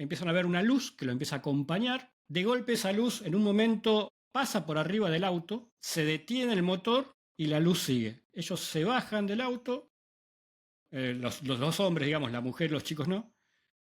empiezan a ver una luz que lo empieza a acompañar. De golpe esa luz en un momento pasa por arriba del auto, se detiene el motor y la luz sigue. Ellos se bajan del auto, los dos hombres, digamos, la mujer y los chicos no.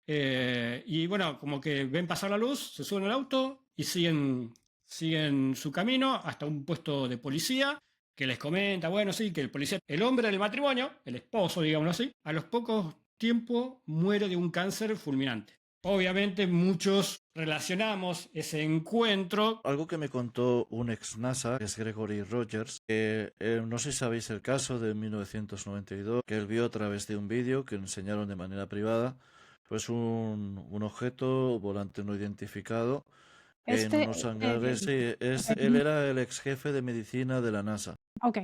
Y bueno, como que ven pasar la luz, se suben al auto y siguen su camino hasta un puesto de policía que les comenta, bueno, sí, que el policía, el hombre del matrimonio, el esposo, digámoslo así, a los pocos tiempos muere de un cáncer fulminante. Obviamente muchos relacionamos ese encuentro. Algo que me contó un ex NASA, que es Gregory Rogers, que no sé si sabéis el caso de 1992, que él vio a través de un vídeo que enseñaron de manera privada, pues un objeto volante no identificado en unos hangares. Él era el ex jefe de medicina de la NASA. Ok.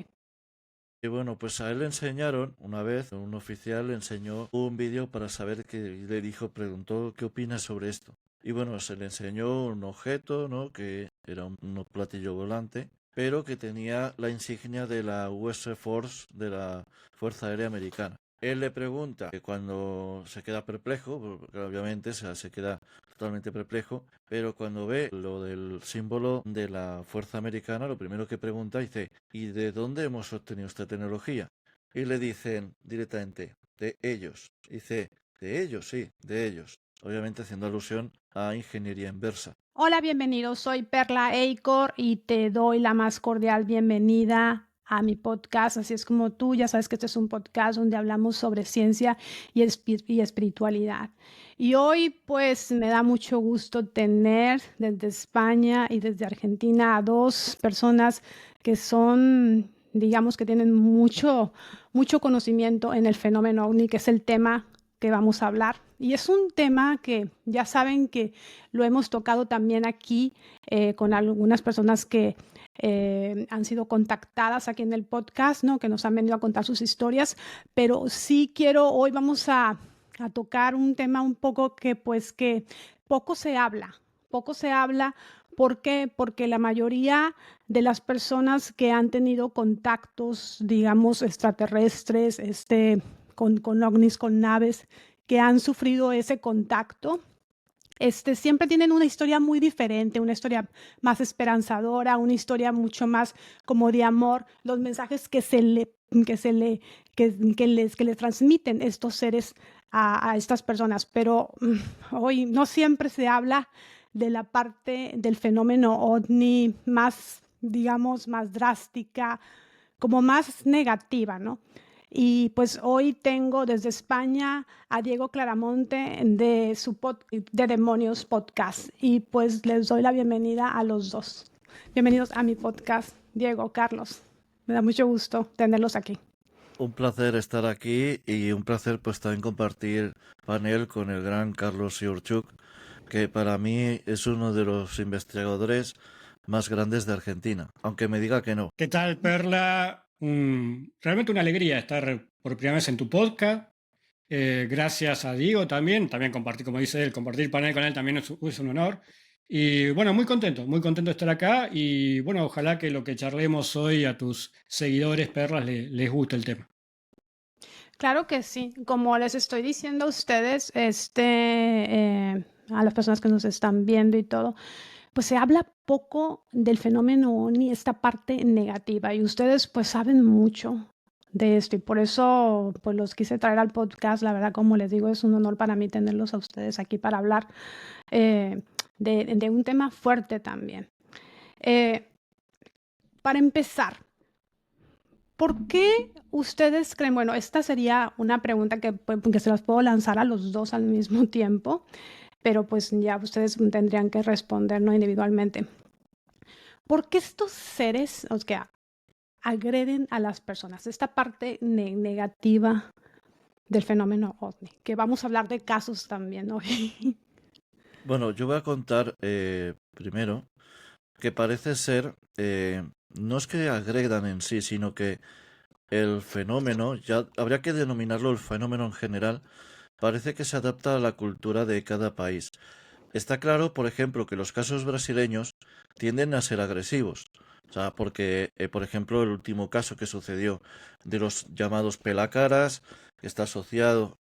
Y bueno, pues a él le enseñaron, una vez, un oficial le enseñó un vídeo para saber que le dijo, preguntó, ¿qué opinas sobre esto? Y bueno, se le enseñó un objeto, ¿no? Que era un platillo volante, pero que tenía la insignia de la US Force, de la Fuerza Aérea Americana. Él le pregunta, que cuando se queda perplejo, porque obviamente se queda totalmente perplejo, pero cuando ve lo del símbolo de la Fuerza Americana, lo primero que pregunta dice, ¿y de dónde hemos obtenido esta tecnología? Y le dicen directamente, de ellos. Dice, de ellos, sí, de ellos. Obviamente haciendo alusión a ingeniería inversa. Hola, bienvenido. Soy Perla Eicor y te doy la más cordial bienvenida a mi podcast. Así es como tú, ya sabes que este es un podcast donde hablamos sobre ciencia y espiritualidad. Y hoy pues me da mucho gusto tener desde España y desde Argentina a dos personas que son, digamos que tienen mucho conocimiento en el fenómeno OVNI, que es el tema que vamos a hablar. Y es un tema que ya saben que lo hemos tocado también aquí con algunas personas que han sido contactadas aquí en el podcast, ¿no? Que nos han venido a contar sus historias, pero sí hoy vamos a tocar un tema un poco que pues que poco se habla. ¿Por qué? Porque la mayoría de las personas que han tenido contactos, digamos, extraterrestres, con ovnis, con naves, que han sufrido ese contacto, siempre tienen una historia muy diferente, una historia más esperanzadora, una historia mucho más como de amor, los mensajes que les transmiten estos seres a estas personas. Pero hoy no siempre se habla de la parte del fenómeno OVNI más, digamos, más drástica, como más negativa, ¿no? Y pues hoy tengo desde España a Diego Claramonte de Demonios Podcast. Y pues les doy la bienvenida a los dos. Bienvenidos a mi podcast, Diego, Carlos. Me da mucho gusto tenerlos aquí. Un placer estar aquí y un placer pues también compartir panel con el gran Carlos Siurchuk, que para mí es uno de los investigadores más grandes de Argentina, aunque me diga que no. ¿Qué tal, Perla? Realmente una alegría estar por primera vez en tu podcast. Gracias a Diego también compartir, como dice él, compartir panel con él también es un honor. Y bueno, muy contento de estar acá y bueno, ojalá que lo que charlemos hoy a tus seguidores, Perlas, les guste el tema. Claro que sí. Como les estoy diciendo a ustedes, a las personas que nos están viendo y todo, pues se habla poco del fenómeno OVNI, esta parte negativa, y ustedes pues saben mucho de esto y por eso pues los quise traer al podcast. La verdad, como les digo, es un honor para mí tenerlos a ustedes aquí para hablar de un tema fuerte también. Para empezar, ¿por qué ustedes creen? Bueno, esta sería una pregunta que se las puedo lanzar a los dos al mismo tiempo, pero pues ya ustedes tendrían que responder, ¿no? Individualmente. ¿Por qué estos seres, o sea, agreden a las personas? Esta parte negativa del fenómeno OVNI, que vamos a hablar de casos también hoy. Bueno, yo voy a contar primero que parece ser, no es que agredan en sí, sino que el fenómeno, ya habría que denominarlo el fenómeno en general, parece que se adapta a la cultura de cada país. Está claro, por ejemplo, que los casos brasileños tienden a ser agresivos. O sea, porque, por ejemplo, el último caso que sucedió de los llamados pelacaras, que está asociado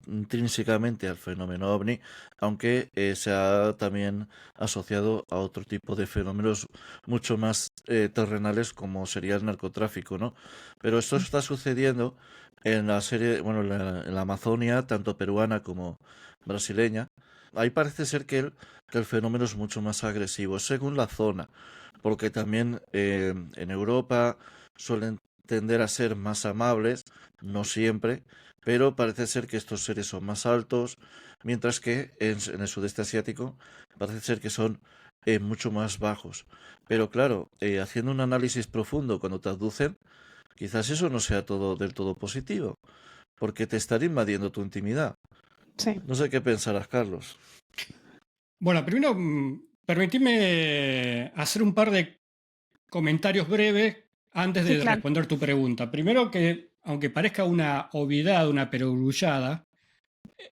intrínsecamente al fenómeno ovni, aunque se ha también asociado a otro tipo de fenómenos mucho más terrenales, como sería el narcotráfico, ¿no? Pero esto está sucediendo en la serie, bueno, en la Amazonia, tanto peruana como brasileña. Ahí parece ser que el fenómeno es mucho más agresivo, según la zona, porque también en Europa suelen tender a ser más amables, no siempre, pero parece ser que estos seres son más altos, mientras que en el sudeste asiático parece ser que son mucho más bajos. Pero claro, haciendo un análisis profundo cuando te abducen, quizás eso no sea todo del todo positivo, porque te están invadiendo tu intimidad. Sí. No sé qué pensarás, Carlos. Bueno, primero, permitime hacer un par de comentarios breves antes Sí, de claro. responder tu pregunta. Primero que, aunque parezca una obviedad, una perogrullada,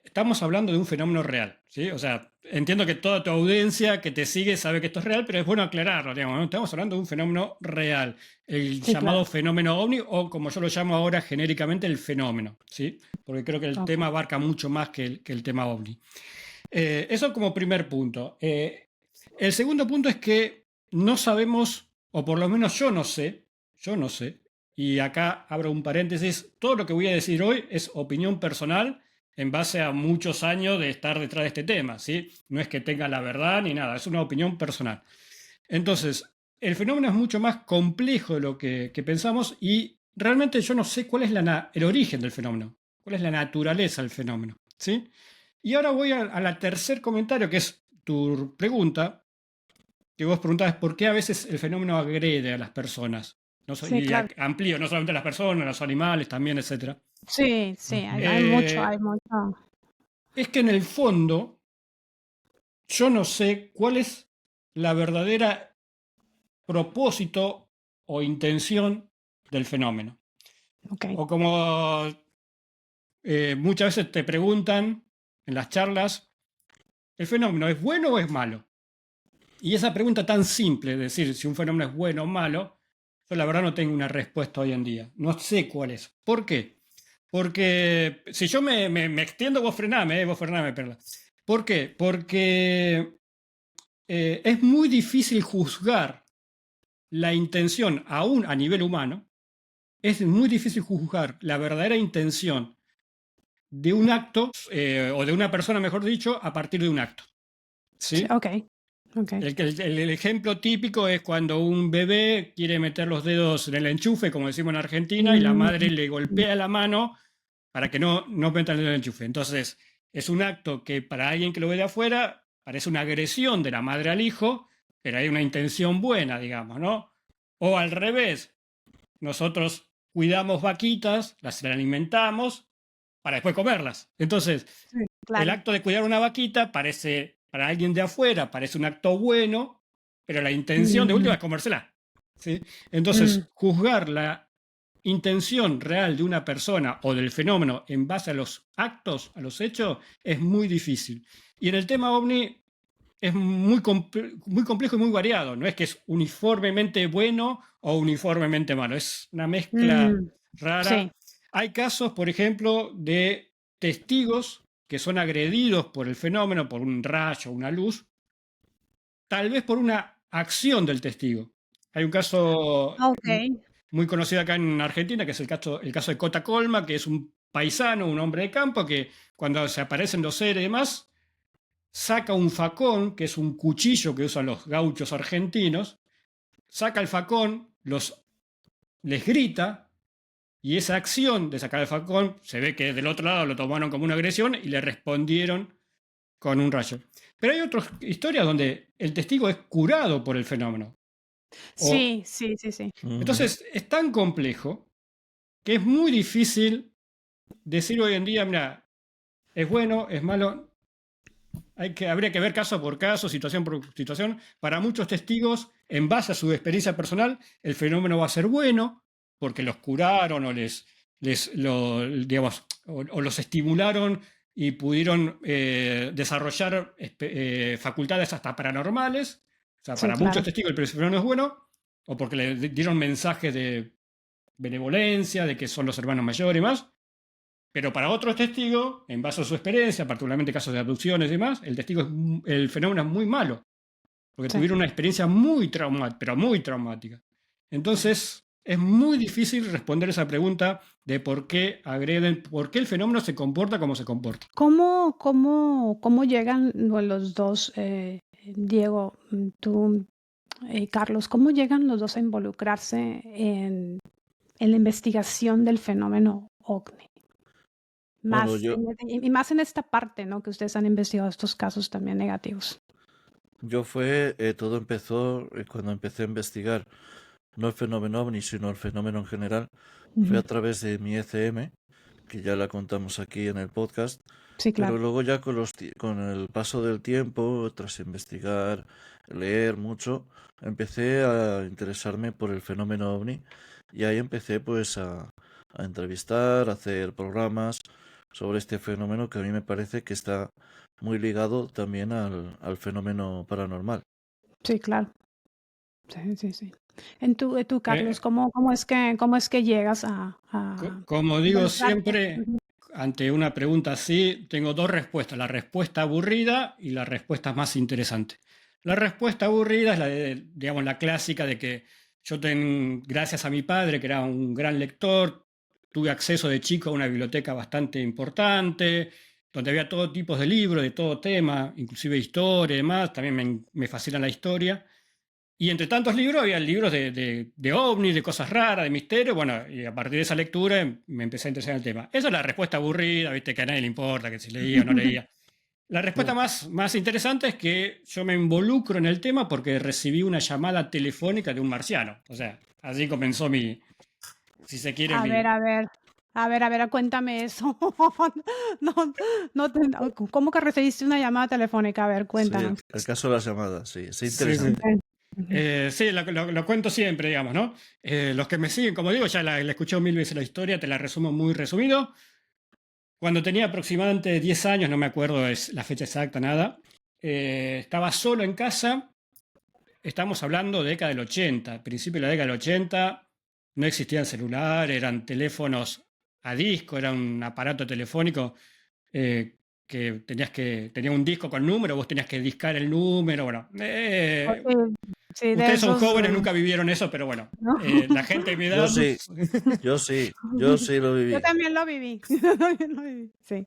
estamos hablando de un fenómeno real, ¿sí? O sea, entiendo que toda tu audiencia que te sigue sabe que esto es real, pero es bueno aclararlo, digamos, ¿no? Estamos hablando de un fenómeno real, el Sí, llamado claro. fenómeno ovni, o como yo lo llamo ahora genéricamente, el fenómeno, ¿sí? Porque creo que el Ok. tema abarca mucho más que el tema ovni. Eso como primer punto. El segundo punto es que no sabemos, o por lo menos yo no sé, y acá abro un paréntesis, todo lo que voy a decir hoy es opinión personal en base a muchos años de estar detrás de este tema, ¿sí? No es que tenga la verdad ni nada, es una opinión personal. Entonces, el fenómeno es mucho más complejo de lo que pensamos y realmente yo no sé cuál es el origen del fenómeno, cuál es la naturaleza del fenómeno, ¿sí? Y ahora voy a la tercer comentario, que es tu pregunta, que vos preguntabas por qué a veces el fenómeno agrede a las personas. Sí, Y claro. amplío, no solamente a las personas, a los animales también, etc. Sí, sí, Ujú. hay mucho, hay mucho. Es que en el fondo yo no sé cuál es la verdadera propósito o intención del fenómeno. Ok. O como muchas veces te preguntan en las charlas, ¿el fenómeno es bueno o es malo? Y esa pregunta tan simple, es decir, si un fenómeno es bueno o malo, yo la verdad no tengo una respuesta hoy en día. No sé cuál es. ¿Por qué? Porque si yo me extiendo, vos frename, Perla. ¿Por qué? Porque es muy difícil juzgar la intención, aún a nivel humano, es muy difícil juzgar la verdadera intención de un acto, o de una persona, mejor dicho, a partir de un acto. Sí, ¿Sí? ok. Ok. El ejemplo típico es cuando un bebé quiere meter los dedos en el enchufe, como decimos en Argentina, y la Mm, madre le golpea la mano para que no meta el dedo en el enchufe. Entonces, es un acto que para alguien que lo ve de afuera parece una agresión de la madre al hijo, pero hay una intención buena, digamos, ¿no? O al revés, nosotros cuidamos vaquitas, las alimentamos para después comerlas. Entonces, sí, el claro. acto de cuidar una vaquita parece, para alguien de afuera, parece un acto bueno, pero la intención de última Mm, es comérsela. ¿Sí? mm, Entonces, juzgar la intención real de una persona o del fenómeno en base a los actos, a los hechos, es muy difícil. Y en el tema ovni es muy complejo y muy variado. No es que es uniformemente bueno o uniformemente malo. Es una mezcla mm, rara. sí, Hay casos, por ejemplo, de testigos que son agredidos por el fenómeno, por un rayo, una luz, tal vez por una acción del testigo. Hay un caso ok. muy conocido acá en Argentina, que es el caso de Cota Colma, que es un paisano, un hombre de campo, que cuando se aparecen los seres y demás, saca un facón, que es un cuchillo que usan los gauchos argentinos, saca el facón, les grita, y esa acción de sacar el facón, se ve que del otro lado lo tomaron como una agresión y le respondieron con un rayo. Pero hay otras historias donde el testigo es curado por el fenómeno. O, Sí, sí, sí, sí. Ujú. entonces, es tan complejo que es muy difícil decir hoy en día, mira, es bueno, es malo. Habría que ver caso por caso, situación por situación. Para muchos testigos, en base a su experiencia personal, el fenómeno va a ser bueno porque los curaron o digamos, o los estimularon y pudieron desarrollar facultades hasta paranormales. O sea, Sí, para muchos claro. testigos el fenómeno es bueno, o porque le dieron mensajes de benevolencia, de que son los hermanos mayores y más. Pero para otros testigos, en base a su experiencia, particularmente casos de abducciones y demás, el fenómeno es muy malo, porque Sí. tuvieron una experiencia muy traumática, pero muy traumática. Entonces, es muy difícil responder esa pregunta de por qué agreden, por qué el fenómeno se comporta como se comporta. ¿Cómo llegan los dos, Diego, tú, Carlos, cómo llegan los dos a involucrarse en la investigación del fenómeno OVNI? Bueno, Más en esta parte, ¿no? Que ustedes han investigado estos casos también negativos. todo empezó cuando empecé a investigar, no el fenómeno OVNI, sino el fenómeno en general. Fue a Ujú. través de mi ECM, que ya la contamos aquí en el podcast, Sí, pero claro. luego ya con el paso del tiempo, tras investigar, leer mucho, empecé a interesarme por el fenómeno OVNI y ahí empecé pues a entrevistar, a hacer programas sobre este fenómeno que a mí me parece que está muy ligado también al fenómeno paranormal. Sí, claro. Sí, sí, sí. En tú, Carlos, Eh, ¿cómo es que llegas a Como digo involucrarte? siempre, Ujú. ante una pregunta así, tengo dos respuestas, la respuesta aburrida y la respuesta más interesante. La respuesta aburrida es digamos, la clásica de que gracias a mi padre, que era un gran lector, tuve acceso de chico a una biblioteca bastante importante, donde había todo tipo de libros, de todo tema, inclusive historia y demás, también me fascina la historia. Y entre tantos libros había libros de ovnis, de cosas raras, de misterio. Bueno, y a partir de esa lectura me empecé a interesar en el tema. Esa es la respuesta aburrida, viste, que a nadie le importa, que si leía o no leía. La respuesta más interesante es que yo me involucro en el tema porque recibí una llamada telefónica de un marciano. O sea, así comenzó si se quiere, A ver, a ver. A ver, cuéntame eso. No, ¿cómo que recibiste una llamada telefónica? A ver, Sí, cuéntanos. el caso de las llamadas, sí, es Sí, sí. interesante. Okey. Ujú. Sí, lo cuento siempre, digamos, ¿no? Los que me siguen, como digo, ya la escuché mil veces la historia, te la resumo muy resumido. Cuando tenía aproximadamente 10 años, no me acuerdo es la fecha exacta, nada, estaba solo en casa, estamos hablando de década del 80, principio de la década del 80, no existían celular, eran teléfonos a disco, era un aparato telefónico eh, tenía un disco con número, vos tenías que discar el número, bueno, Sí, sí, de ustedes son esos, jóvenes, nunca vivieron eso, pero bueno, ¿no? la gente de mi Yo edad. sí, yo sí lo Yo viví. también lo viví. Yo también lo viví, sí.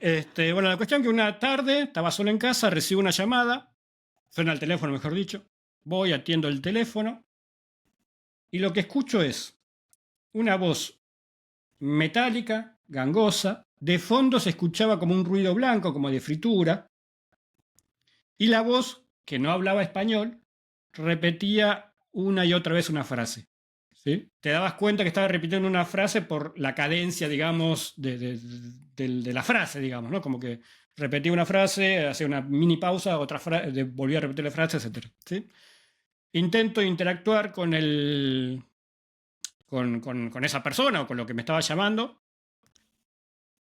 Bueno, la cuestión que una tarde estaba solo en casa, recibo una llamada, suena el teléfono, mejor dicho, voy, atiendo el teléfono y lo que escucho es una voz metálica, gangosa, de fondo se escuchaba como un ruido blanco, como de fritura, y la voz, que no hablaba español, repetía una y otra vez una frase. ¿Sí? Te dabas cuenta que estaba repitiendo una frase por la cadencia, digamos, de la frase, digamos, ¿no? Como que repetía una frase, hacía una mini pausa, otra frase, volvía a repetir la frase, etc. ¿Sí? Intento interactuar con esa persona o con lo que me estaba llamando,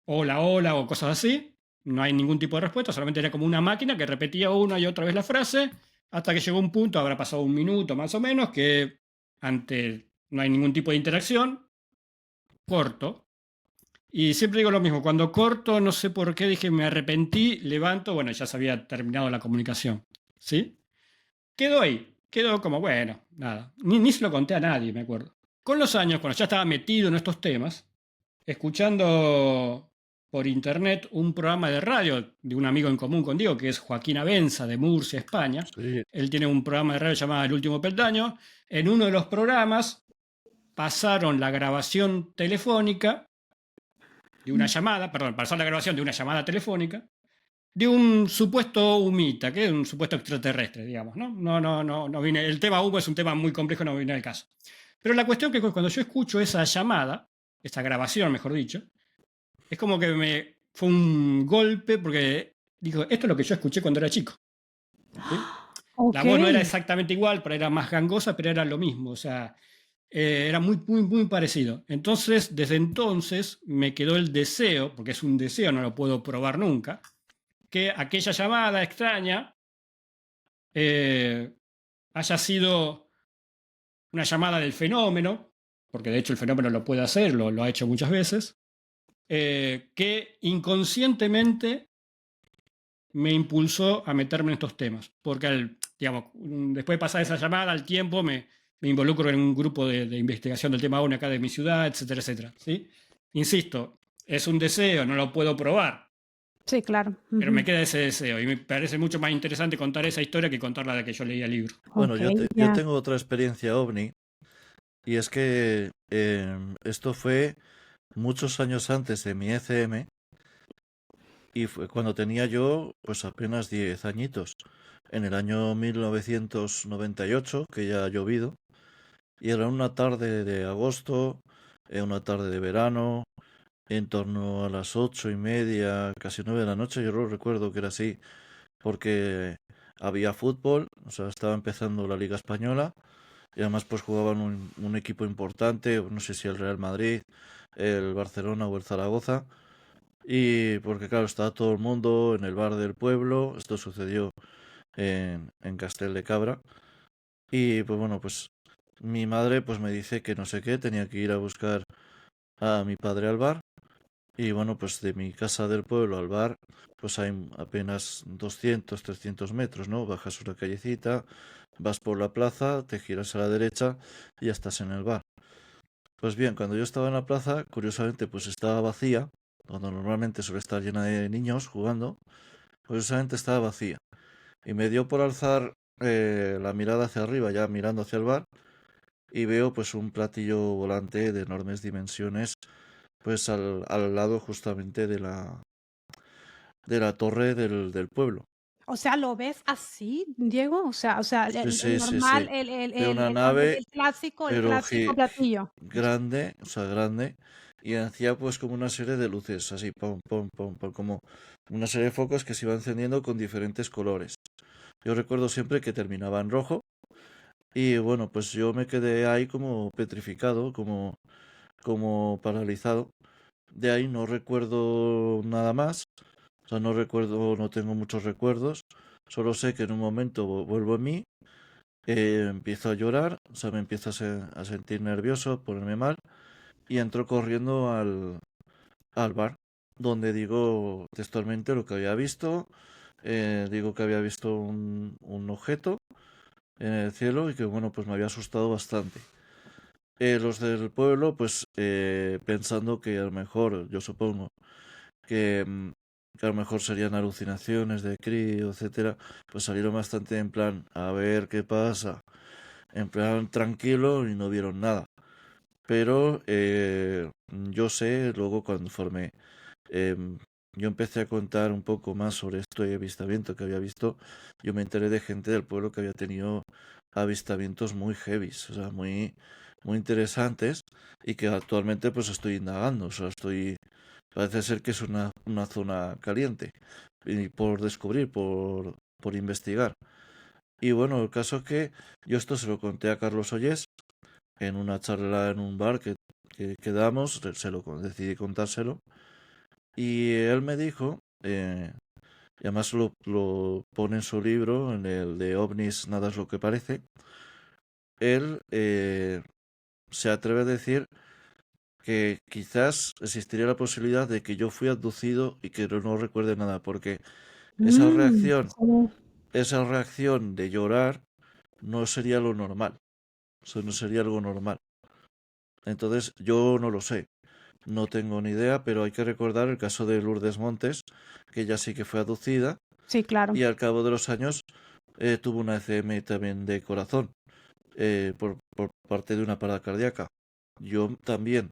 hola, hola o cosas así. No hay ningún tipo de respuesta, solamente era como una máquina que repetía una y otra vez la frase, hasta que llegó un punto, habrá pasado un minuto más o menos, que ante no hay ningún tipo de interacción, corto. Y siempre digo lo mismo, cuando corto, no sé por qué, dije, me arrepentí, levanto, bueno, ya se había terminado la comunicación. ¿Sí? Quedó ahí, quedó como, bueno, nada. Ni se lo conté a nadie, me acuerdo. Con los años, cuando ya estaba metido en estos temas, escuchando por internet un programa de radio de un amigo en común con Diego, que es Joaquín Abenza, de Murcia, España. Sí, Él tiene un programa de radio llamado El Último Peldaño. En uno de los programas pasaron la grabación telefónica de una llamada, perdón, pasaron la grabación de una llamada telefónica de un supuesto humita, que es un supuesto extraterrestre, digamos, ¿no? No viene, el tema humo es un tema muy complejo, no viene al caso. Pero la cuestión es que cuando yo escucho esa llamada, esa grabación, mejor dicho, es como que fue un golpe porque digo, esto es lo que yo escuché cuando era chico. ¿Sí? La voz no era Okey. exactamente igual, pero era más gangosa, pero era lo mismo, o sea, era muy, muy, muy parecido. Entonces, desde entonces me quedó el deseo, porque es un deseo, no lo puedo probar nunca, que aquella llamada extraña eh, haya sido una llamada del fenómeno, porque de hecho el fenómeno lo puede hacer, lo ha hecho muchas veces, que inconscientemente me impulsó a meterme en estos temas. Porque, digamos, después de pasar esa llamada, al tiempo me involucro en un grupo de investigación del tema OVNI acá de mi ciudad, etcétera, etcétera. ¿Sí? Insisto, es un deseo, no lo puedo probar, Sí, claro. pero me Ujú. queda ese deseo y me parece mucho más interesante contar esa historia que contar la de que yo leía el libro. Bueno, Ok, yo ya. tengo otra experiencia ovni, y es que esto fue muchos años antes de mi ECM, y fue cuando tenía yo pues apenas 10 añitos, en el año 1998, que ya ha llovido, y era una tarde de agosto, una tarde de verano, en torno a las 8:30, casi 9 de la noche. Yo lo recuerdo que era así, porque había fútbol, o sea, estaba empezando la Liga Española, y además pues jugaban un equipo importante, no sé si el Real Madrid, el Barcelona o el Zaragoza, y porque claro, estaba todo el mundo en el bar del pueblo. Esto sucedió en Castel de Cabra, y pues bueno, pues mi madre pues me dice que no sé qué, tenía que ir a buscar a mi padre al bar. Y bueno, pues de mi casa del pueblo al bar, pues hay apenas 200, 300 metros, ¿no? Bajas una callecita, vas por la plaza, te giras a la derecha y ya estás en el bar. Pues bien, cuando yo estaba en la plaza, curiosamente, pues estaba vacía, cuando normalmente suele estar llena de niños jugando, curiosamente estaba vacía. Y me dio por alzar la mirada hacia arriba, ya mirando hacia el bar, y veo pues un platillo volante de enormes dimensiones, pues al lado justamente de la torre del pueblo. O sea, ¿lo ves así, Diego? O sea, Sí, el sí, sí, normal, sí. Veo una nave, el pero clásico platillo. grande, o sea, grande, y hacía pues como una serie de luces, así, pom, pom, pom, pom, como una serie de focos que se iban encendiendo con diferentes colores. Yo recuerdo siempre que terminaba en rojo, y bueno, pues yo me quedé ahí como petrificado, como paralizado. De ahí no recuerdo nada más, o sea, no recuerdo, no tengo muchos recuerdos. Solo sé que en un momento vuelvo a mí, empiezo a llorar, o sea, me empiezo a sentir nervioso, ponerme mal, y entro corriendo al bar, donde digo textualmente lo que había visto. Digo que había visto un objeto en el cielo y que bueno, pues me había asustado bastante. Los del pueblo, pues pensando que a lo mejor, yo supongo, que, que a lo mejor serían alucinaciones de crío, etcétera, pues salieron bastante en plan, a ver qué pasa, en plan tranquilo, y no vieron nada. Pero yo sé, luego conforme em, yo empecé a contar un poco más sobre este avistamiento que había visto, yo me enteré de gente del pueblo que había tenido avistamientos muy heavies, o sea, muy, muy interesantes, y que actualmente pues estoy indagando, o sea, parece ser que es una zona caliente, y por descubrir, por investigar. Y bueno, el caso es que yo esto se lo conté a Carlos Ollés en una charla en un bar que quedamos, decidí contárselo, y él me dijo, y además lo pone en su libro, en el de OVNIs, nada es lo que parece. Él se atreve a decir que quizás existiría la posibilidad de que yo fui abducido y que no recuerde nada, porque esa reacción, Sí. esa reacción de llorar no sería lo normal, eso no sería algo normal. Entonces yo no lo sé, no tengo ni idea, pero hay que recordar el caso de Lourdes Montes, que ella sí que fue abducida, Sí, claro. y al cabo de los años tuvo una ECM también de corazón, por parte de una parada cardíaca. Yo también,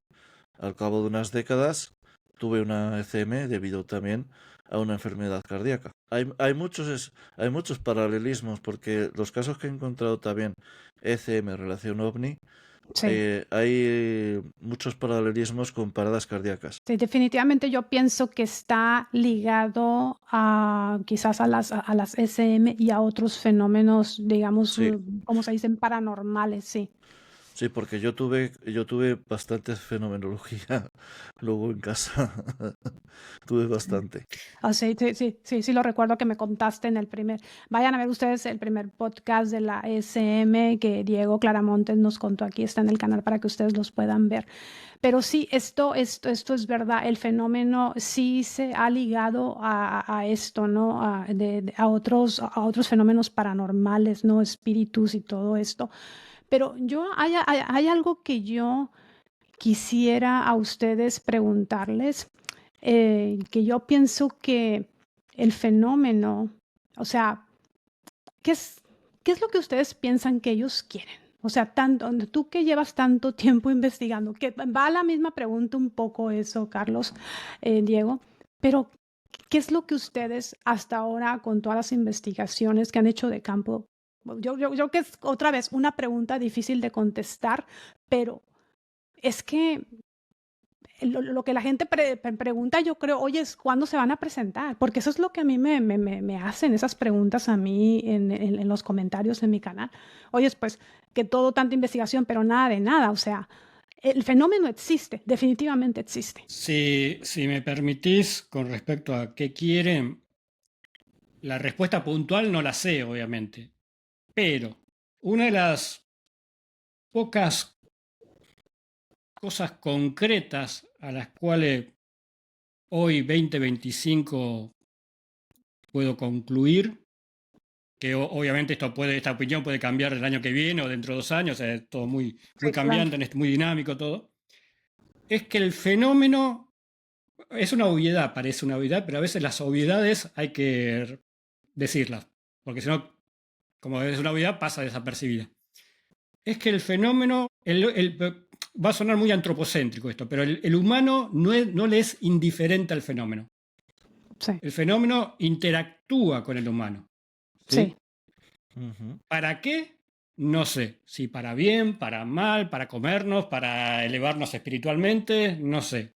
al cabo de unas décadas, tuve una ECM debido también a una enfermedad cardíaca. Hay muchos paralelismos, porque los casos que he encontrado también, ECM relación OVNI, Sí. hay muchos paralelismos con paradas cardíacas. Sí, definitivamente yo pienso que está ligado a quizás a las SM y a otros fenómenos, digamos, Sí, ¿cómo se dicen? Paranormales, sí. Sí, porque yo tuve bastante fenomenología luego en casa. Tuve bastante. Ah, sí, sí, sí, sí, sí, lo recuerdo que me contaste en el primer. Vayan a ver ustedes el primer podcast de la SM que Diego Claramontes nos contó aquí, está en el canal para que ustedes los puedan ver. Pero sí, esto es verdad. El fenómeno sí se ha ligado a esto, ¿no? A otros fenómenos paranormales, ¿no? Espíritus y todo esto. Pero hay algo que yo quisiera a ustedes preguntarles, que yo pienso que el fenómeno, o sea, ¿qué es, qué es lo que ustedes piensan que ellos quieren? O sea, tú que llevas tanto tiempo investigando, que va a la misma pregunta un poco eso, Carlos, Diego, pero ¿qué es lo que ustedes hasta ahora, con todas las investigaciones que han hecho de campo, yo que es otra vez una pregunta difícil de contestar, pero es que lo que la gente pregunta, yo creo, oye, es cuándo se van a presentar, porque eso es lo que a mí me hacen esas preguntas a mí en los comentarios en mi canal. Oye, pues que todo tanta investigación, pero nada de nada, o sea, el fenómeno existe, definitivamente existe. Si me permitís, con respecto a qué quieren, la respuesta puntual no la sé, obviamente, pero una de las pocas cosas concretas a las cuales hoy 2025 puedo concluir, que obviamente esta opinión puede cambiar el año que viene o dentro de 2 años, es todo muy Sí, claro. cambiante, muy dinámico todo, es que el fenómeno es una obviedad, parece una obviedad, pero a veces las obviedades hay que decirlas, porque si no, como es una obviedad, pasa desapercibida. Es que el fenómeno, va a sonar muy antropocéntrico esto, pero el humano no le es indiferente al fenómeno. Sí, El fenómeno interactúa con el humano. sí, ¿Sí? Ujú. ¿Para qué? No sé. Si para bien, para mal, para comernos, para elevarnos espiritualmente, no sé.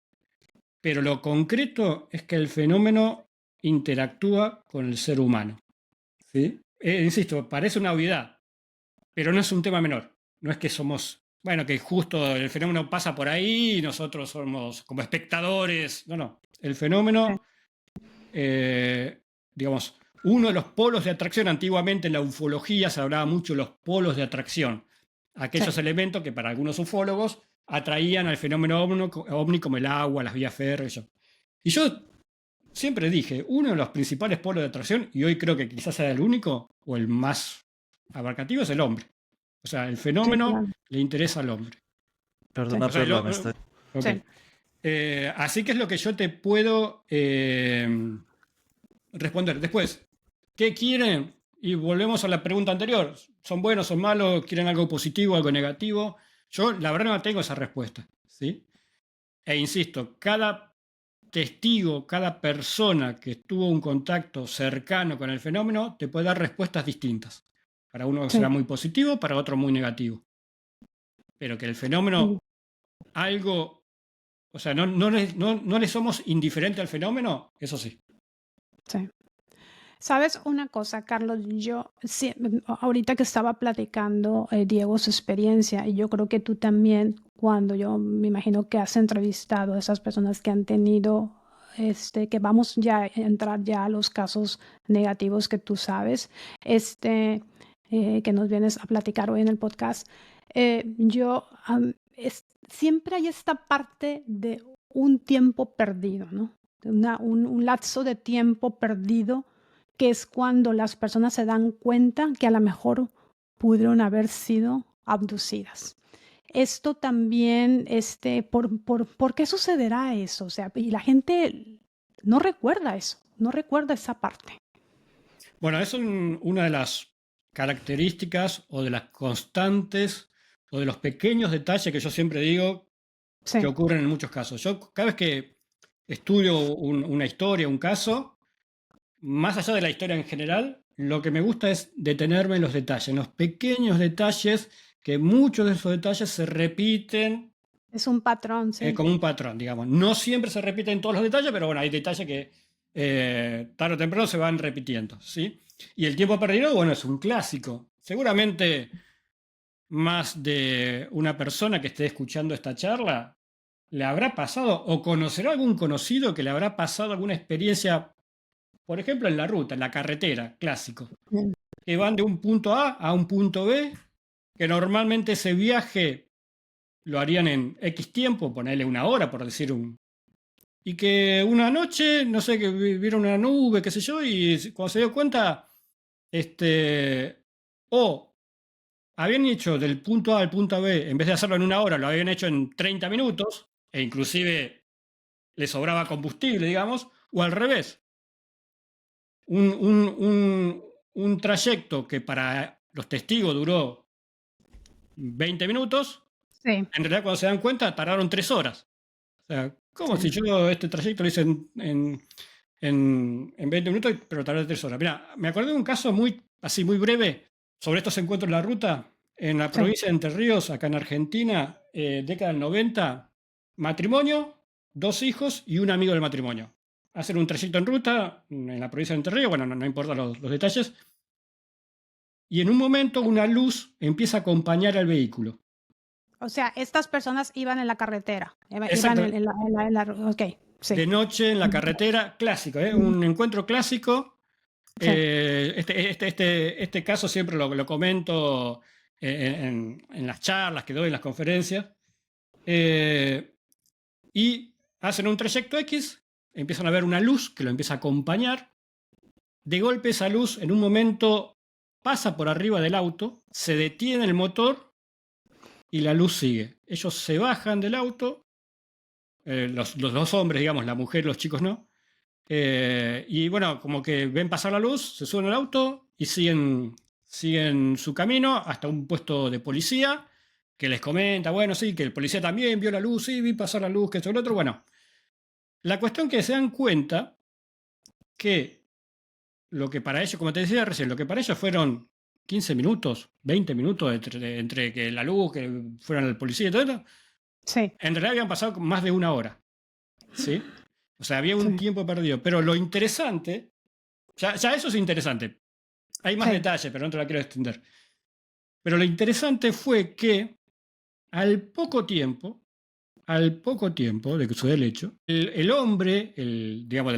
Pero lo concreto es que el fenómeno interactúa con el ser humano. ¿Sí? Insisto, parece una obviedad, pero no es un tema menor. No es que somos, bueno, que justo el fenómeno pasa por ahí y nosotros somos como espectadores. No, no. El sí, fenómeno, digamos, uno de los polos de atracción, antiguamente en la ufología se hablaba mucho de los polos de atracción, aquellos sí, elementos que para algunos ufólogos atraían al fenómeno ovni como el agua, las vías férreas. Y yo siempre dije, uno de los principales polos de atracción, y hoy creo que quizás sea el único o el más abarcativo, es el hombre. O sea, el sí, fenómeno claro, le interesa al hombre. sí, Perdona, O sea, Perla, me está... ok. sí, Así que es lo que yo te puedo responder. Después, ¿qué quieren? Y volvemos a la pregunta anterior. ¿Son buenos, son malos? ¿Quieren algo positivo, algo negativo? Yo, la verdad, no tengo esa respuesta. ¿Sí? E insisto, cada testigo, cada persona que tuvo un contacto cercano con el fenómeno, te puede dar respuestas distintas. Para uno será sí. muy positivo, para otro muy negativo. Pero que el Mm, fenómeno, algo, o sea, no le somos indiferente al fenómeno, eso sí. sí. ¿Sabes una cosa, Carlos? Yo, sí, ahorita que estaba platicando, Diego, su experiencia, y yo creo que tú también, cuando yo me imagino que has entrevistado a esas personas que han tenido, que vamos ya a entrar ya a los casos negativos que tú sabes, que nos vienes a platicar hoy en el podcast, siempre hay esta parte de un tiempo perdido, ¿no? Un lapso de tiempo perdido, que es cuando las personas se dan cuenta que a lo mejor pudieron haber sido abducidas. Esto también, ¿por qué sucederá eso? O sea, y la gente no recuerda eso, no recuerda esa parte. Bueno, es una de las características o de las constantes o de los pequeños detalles que yo siempre digo que Sí, ocurren en muchos casos. Yo cada vez que estudio una historia, un caso, más allá de la historia en general, lo que me gusta es detenerme en los detalles, en los pequeños detalles, que muchos de esos detalles se repiten es un patrón, sí. como un patrón, digamos. No siempre se repiten todos los detalles, pero bueno, hay detalles que tarde o temprano se van repitiendo, ¿sí? Y el tiempo perdido, bueno, es un clásico. Seguramente más de una persona que esté escuchando esta charla le habrá pasado o conocerá algún conocido que le habrá pasado alguna experiencia, por ejemplo, en la ruta, en la carretera, clásico, Mm. que van de un punto A un punto B, que normalmente ese viaje lo harían en X tiempo, ponerle una hora, por decir un... Y que una noche, no sé, que vieron una nube, qué sé yo, y cuando se dio cuenta, o habían hecho del punto A al punto B, en vez de hacerlo en una hora, lo habían hecho en 30 minutos, e inclusive le sobraba combustible, digamos, o al revés. Un trayecto que para los testigos duró 20 minutos, Sí, en realidad cuando se dan cuenta tardaron 3 horas. O sea, ¿cómo si sí. yo este trayecto lo hice en 20 minutos, pero tardé 3 horas? Mira, me acordé de un caso muy, así, muy breve sobre estos encuentros en la ruta en la Sí. provincia de Entre Ríos, acá en Argentina, década del 90, matrimonio, 2 hijos y un amigo del matrimonio. Hacen un trayecto en ruta en la provincia de Entre Ríos, bueno, no importa los detalles, y en un momento una luz empieza a acompañar al vehículo. O sea, estas personas iban en la carretera, iban Exacto, ok, sí. de noche en la carretera, clásico, un encuentro clásico. Sí, Este caso siempre lo comento en las charlas que doy, en las conferencias. Y hacen un trayecto X, empiezan a ver una luz que lo empieza a acompañar. De golpe esa luz en un momento pasa por arriba del auto, se detiene el motor y la luz sigue. Ellos se bajan del auto, los dos hombres, digamos, la mujer y los chicos no. Y bueno, como que ven pasar la luz, se suben al auto y siguen su camino hasta un puesto de policía que les comenta, bueno, sí, que el policía también vio la luz, sí, vi pasar la luz, que esto y lo otro. Bueno, la cuestión que se dan cuenta que lo que para ellos, como te decía recién, lo que para ellos fueron 15 minutos, 20 minutos entre que la luz, que fueran el policía y todo esto, sí, en realidad habían pasado más de una hora, ¿sí? O sea, había un sí, tiempo perdido. Pero lo interesante, ya eso es interesante. Hay más sí. detalles, pero no te la quiero extender. Pero lo interesante fue que al poco tiempo de que sucedió el hecho, el hombre, digamos,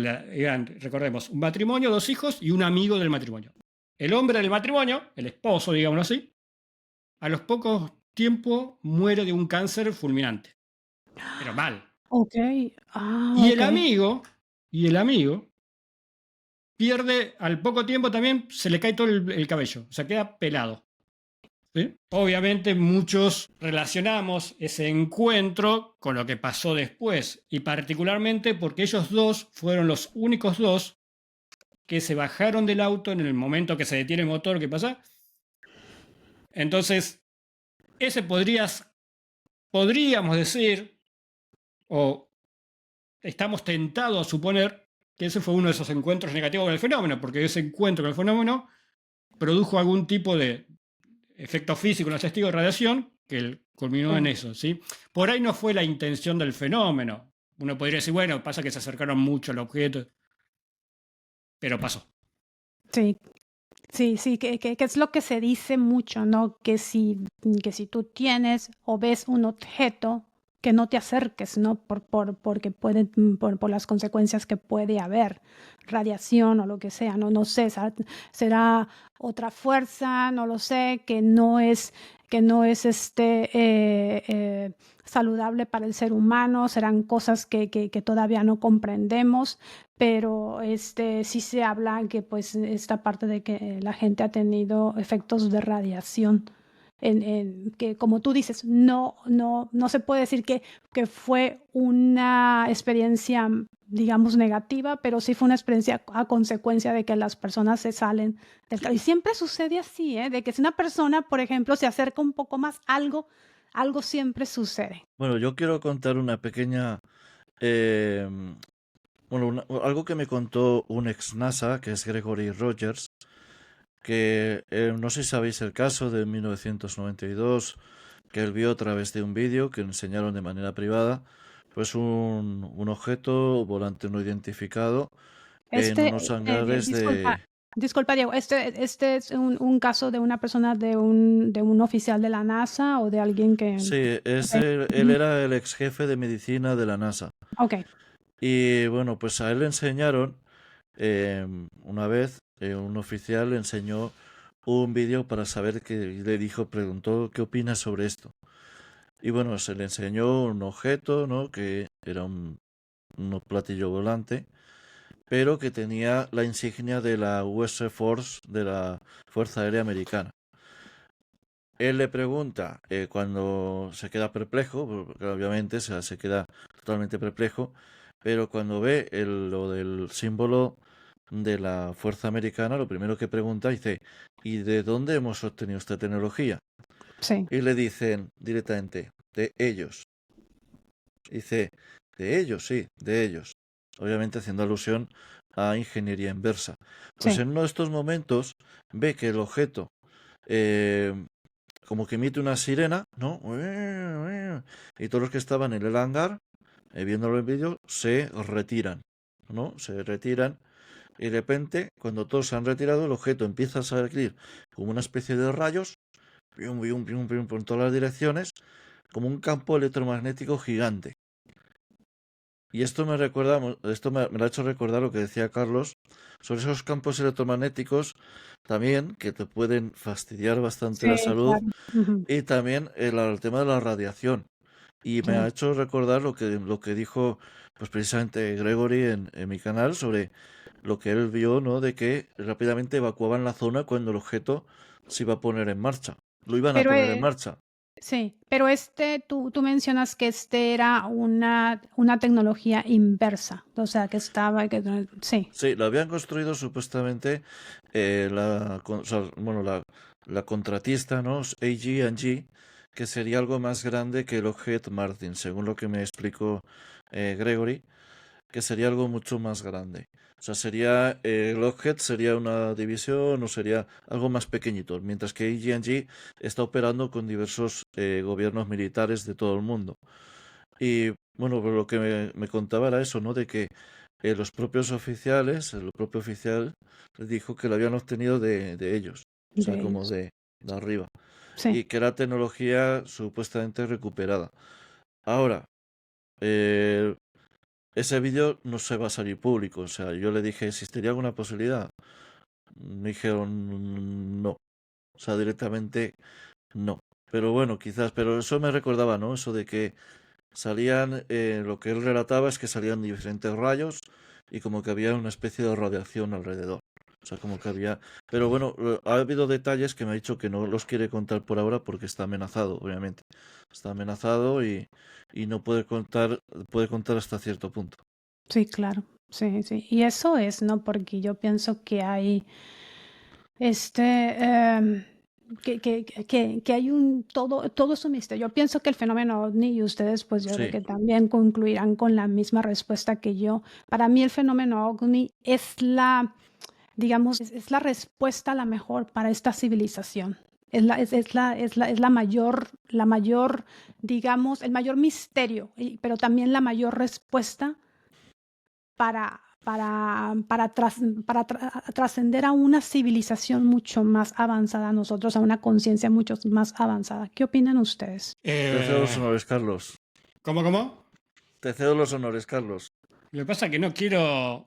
recordemos, un matrimonio, 2 hijos y un amigo del matrimonio. El hombre del matrimonio, el esposo, digámoslo así, a los pocos tiempos muere de un cáncer fulminante. Pero mal. Okey. Ah, Y okey. y el amigo pierde, al poco tiempo también se le cae todo el cabello, o sea, queda pelado. ¿Sí? Obviamente muchos relacionamos ese encuentro con lo que pasó después, y particularmente porque ellos dos fueron los únicos dos que se bajaron del auto en el momento que se detiene el motor, ¿qué pasa? Entonces, ese podríamos decir, o estamos tentados a suponer que ese fue uno de esos encuentros negativos con el fenómeno, porque ese encuentro con el fenómeno produjo algún tipo de efecto físico en los testigos de radiación que culminó en Sí, eso, ¿sí? Por ahí no fue la intención del fenómeno. Uno podría decir, bueno, pasa que se acercaron mucho al objeto, pero pasó. sí, sí, sí, que es lo que se dice mucho, ¿no? Que si tú tienes o ves un objeto, que no te acerques, ¿no? Porque puede, por las consecuencias que puede haber, radiación o lo que sea, ¿no? No sé, será otra fuerza, no lo sé, que no es saludable para el ser humano, serán cosas que todavía no comprendemos, pero sí se habla que pues esta parte de que la gente ha tenido efectos de radiación que como tú dices, no se puede decir que fue una experiencia, digamos, negativa, pero sí fue una experiencia a consecuencia de que las personas se salen del carro. Y siempre sucede así, ¿eh? De que si una persona, por ejemplo, se acerca un poco más, algo siempre sucede. Bueno, yo quiero contar una pequeña, em, bueno, algo que me contó un ex NASA, que es Gregory Rogers, que no sé si sabéis el caso de 1992, que él vio a través de un vídeo que le enseñaron de manera privada, pues un objeto volante no identificado en unos hangares Disculpa, de... Disculpa, Diego, ¿este es un caso de una persona, de un oficial de la NASA o de alguien que... Sí, Ok. él era el ex jefe de medicina de la NASA. Ok. Y bueno, pues a él le enseñaron, una vez, un oficial le enseñó un vídeo para saber que le dijo, preguntó qué opinas sobre esto. Y bueno, se le enseñó un objeto, ¿no? Que era un platillo volante, pero que tenía la insignia de la US Force, de la Fuerza Aérea Americana. Él le pregunta, cuando se queda perplejo, porque obviamente se queda totalmente perplejo, pero cuando ve lo del símbolo de la Fuerza Americana, lo primero que pregunta dice, ¿y de dónde hemos obtenido esta tecnología? Sí. Y le dicen directamente, de ellos. Dice, de ellos, sí, de ellos. Obviamente haciendo alusión a ingeniería inversa. Pues Sí. en uno de estos momentos ve que el objeto, eh, como que emite una sirena, ¿no? Y todos los que estaban en el hangar, viéndolo en vídeo, se retiran, ¿no? Se retiran y de repente, cuando todos se han retirado, el objeto empieza a salir como una especie de rayos, pium, pium, pium, pium, por todas las direcciones, como un campo electromagnético gigante. Y esto me recuerda, me lo ha hecho recordar lo que decía Carlos sobre esos campos electromagnéticos también que te pueden fastidiar bastante la Sí, salud claro. Ujú. y también el tema de la radiación. Y me ha Sí. hecho recordar lo que dijo pues precisamente Gregory en mi canal sobre lo que él vio, ¿no? De que rápidamente evacuaban la zona cuando el objeto se iba a poner en marcha. Lo iban a Pero, poner en marcha. sí, pero tú mencionas que era una tecnología inversa, o sea, sí, Sí, lo habían construido supuestamente o sea, bueno, la contratista, ¿no? AG&G, que sería algo más grande que el Lockheed Martin, según lo que me explicó Gregory, que sería algo mucho más grande. O sea, Lockheed sería una división o sería algo más pequeñito, mientras que AG&G está operando con diversos gobiernos militares de todo el mundo. Y bueno, pues lo que me contaba era eso, ¿no? De que los propios oficiales, el propio oficial les dijo que lo habían obtenido de ellos, o sea, de como ellos. de arriba, Sí. y que era tecnología supuestamente recuperada. Ahora, eh, ese vídeo no se va a salir público, o sea, yo le dije, ¿existiría alguna posibilidad? Me dijeron no, o sea, directamente no. Pero bueno, quizás, pero eso me recordaba, ¿no? Eso de que salían, lo que él relataba es que salían diferentes rayos y como que había una especie de radiación alrededor. O sea, como que había... Pero bueno, ha habido detalles que me ha dicho que no los quiere contar por ahora porque está amenazado, obviamente. Está amenazado y no puede contar hasta cierto punto. Sí, claro. Sí, sí. Y eso es, ¿no? Porque yo pienso que hay este que hay todo es un misterio. Yo pienso que el fenómeno OVNI, y ustedes, pues yo creo Sí, que también concluirán con la misma respuesta que yo. Para mí, el fenómeno OVNI es digamos, es la respuesta la mejor para esta civilización. Es la mayor, digamos, el mayor misterio, pero también la mayor respuesta para trascender a una civilización mucho más avanzada, a nosotros, a una conciencia mucho más avanzada. ¿Qué opinan ustedes? te cedo los honores, Carlos. ¿Cómo? Te cedo los honores, Carlos. Lo que pasa es que no quiero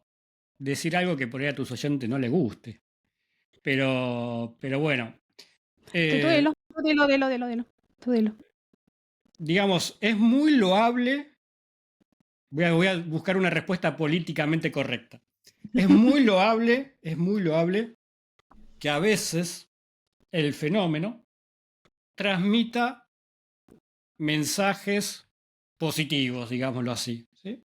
decir algo que por ahí a tus oyentes no les guste. Pero bueno, Tú eh, dilo, tú dilo. Tú dilo. digamos, es muy loable. Voy a buscar una respuesta políticamente correcta. Es muy loable que a veces el fenómeno transmita mensajes positivos, digámoslo así. ¿Sí?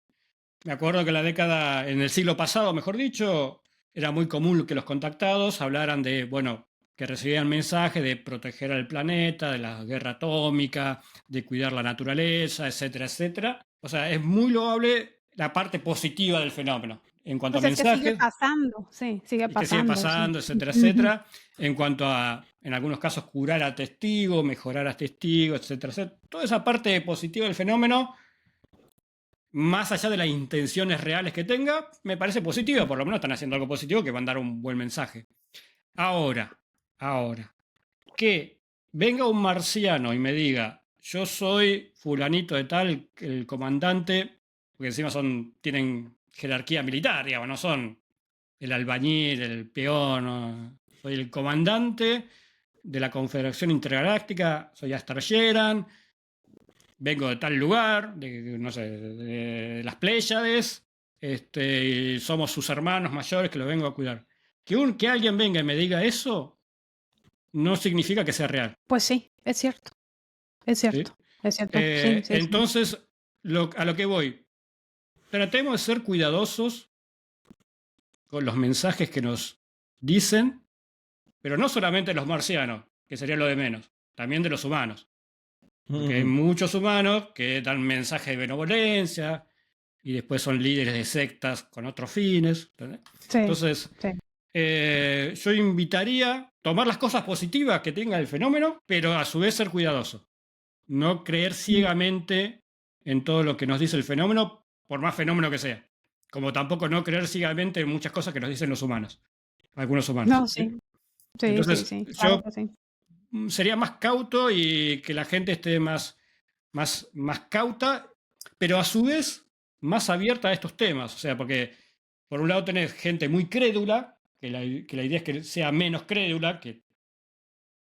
Me acuerdo que en el siglo pasado, mejor dicho, era muy común que los contactados hablaran de, bueno, que recibían mensajes de proteger al planeta, de la guerra atómica, de cuidar la naturaleza, etcétera, etcétera. O sea, es muy loable la parte positiva del fenómeno en cuanto a Pues es que sigue mensajes pasando, sí, sigue y que sigue pasando, sí. pasando, etcétera, Ujú. etcétera, en cuanto a, en algunos casos, curar a testigo, mejorar a testigo, etcétera, etcétera. Toda esa parte positiva del fenómeno más allá de las intenciones reales que tenga, me parece positivo, por lo menos están haciendo algo positivo que van a dar un buen mensaje. Ahora, que venga un marciano y me diga, yo soy fulanito de tal, el comandante, porque encima tienen jerarquía militar, digamos, no son el albañil, el peón, no. Soy el comandante de la Confederación Intergaláctica, soy Astar Sheran, vengo de tal lugar, no sé, de las Pléyades, y somos sus hermanos mayores que los vengo a cuidar. Que alguien venga y me diga eso no significa que sea real. Pues sí, es cierto, es ¿Sí? cierto, es cierto. Sí, sí. Entonces, a lo que voy, tratemos de ser cuidadosos con los mensajes que nos dicen, pero no solamente los marcianos, que sería lo de menos, también de los humanos. Porque hay muchos humanos que dan mensajes de benevolencia y después son líderes de sectas con otros fines. ¿Entendés? Sí, Entonces, sí. yo invitaría a tomar las cosas positivas que tenga el fenómeno, pero a su vez ser cuidadoso. No creer ciegamente en todo lo que nos dice el fenómeno, por más fenómeno que sea. Como tampoco no creer ciegamente en muchas cosas que nos dicen los humanos, algunos humanos. No, ¿sí? sí. Sí, Entonces, sí, claro yo que sí. sería más cauto y que la gente esté más cauta, pero a su vez más abierta a estos temas. O sea, porque por un lado tenés gente muy crédula, que la idea es que sea menos crédula, que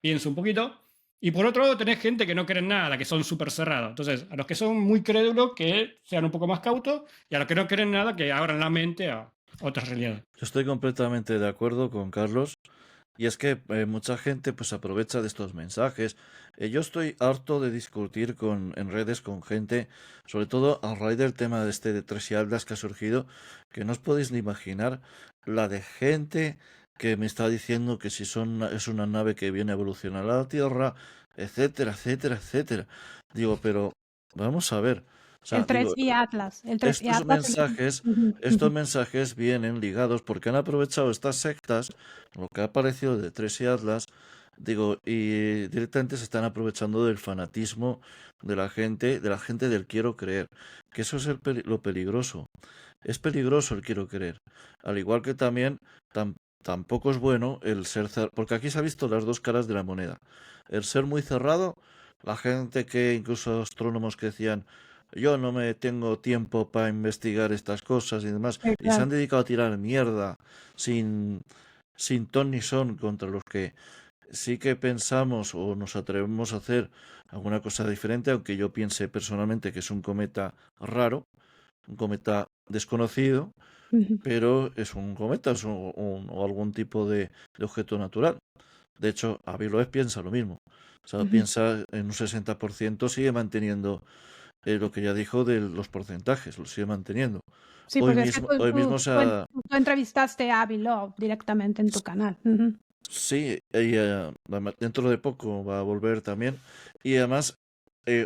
piense un poquito, y por otro lado tenés gente que no cree en nada, que son súper cerrados. Entonces, a los que son muy crédulos, que sean un poco más cautos, y a los que no creen nada, que abran la mente a otras realidades. Yo estoy completamente de acuerdo con Carlos. Y es que mucha gente pues aprovecha de estos mensajes. Yo estoy harto de discutir en redes con gente, sobre todo a raíz del tema de Tres y Aldas que ha surgido, que no os podéis ni imaginar la de gente que me está diciendo que si es una nave que viene a evolucionar a la Tierra, etcétera, etcétera, etcétera. Digo, pero vamos a ver. O sea, El 3 digo, y Atlas. El 3 y estos Atlas. mensajes, Ujú, estos ujú. mensajes vienen ligados porque han aprovechado estas sectas, lo que ha aparecido de Tres y Atlas, digo, y directamente se están aprovechando del fanatismo de la gente del quiero creer, que eso es lo peligroso. Es peligroso el quiero creer. Al igual que también tampoco es bueno el ser cerrado, porque aquí se ha visto las dos caras de la moneda. El ser muy cerrado, la gente que incluso astrónomos que decían yo no me tengo tiempo para investigar estas cosas y demás, Sí, y se claro. han dedicado a tirar mierda sin, sin ton ni son contra los que sí que pensamos o nos atrevemos a hacer alguna cosa diferente, aunque yo piense personalmente que es un cometa raro, un cometa desconocido, Ujú, pero es un cometa o algún tipo de objeto natural. De hecho, Aviloez piensa lo mismo. O sea, ujú. piensa en un 60%, sigue manteniendo lo que ya dijo de los porcentajes, lo sigue manteniendo. Sí, porque es que Hoy mismo se ha, tú entrevistaste a Avi Love directamente en tu canal. Ujú. sí, ella dentro de poco va a volver también. Y además,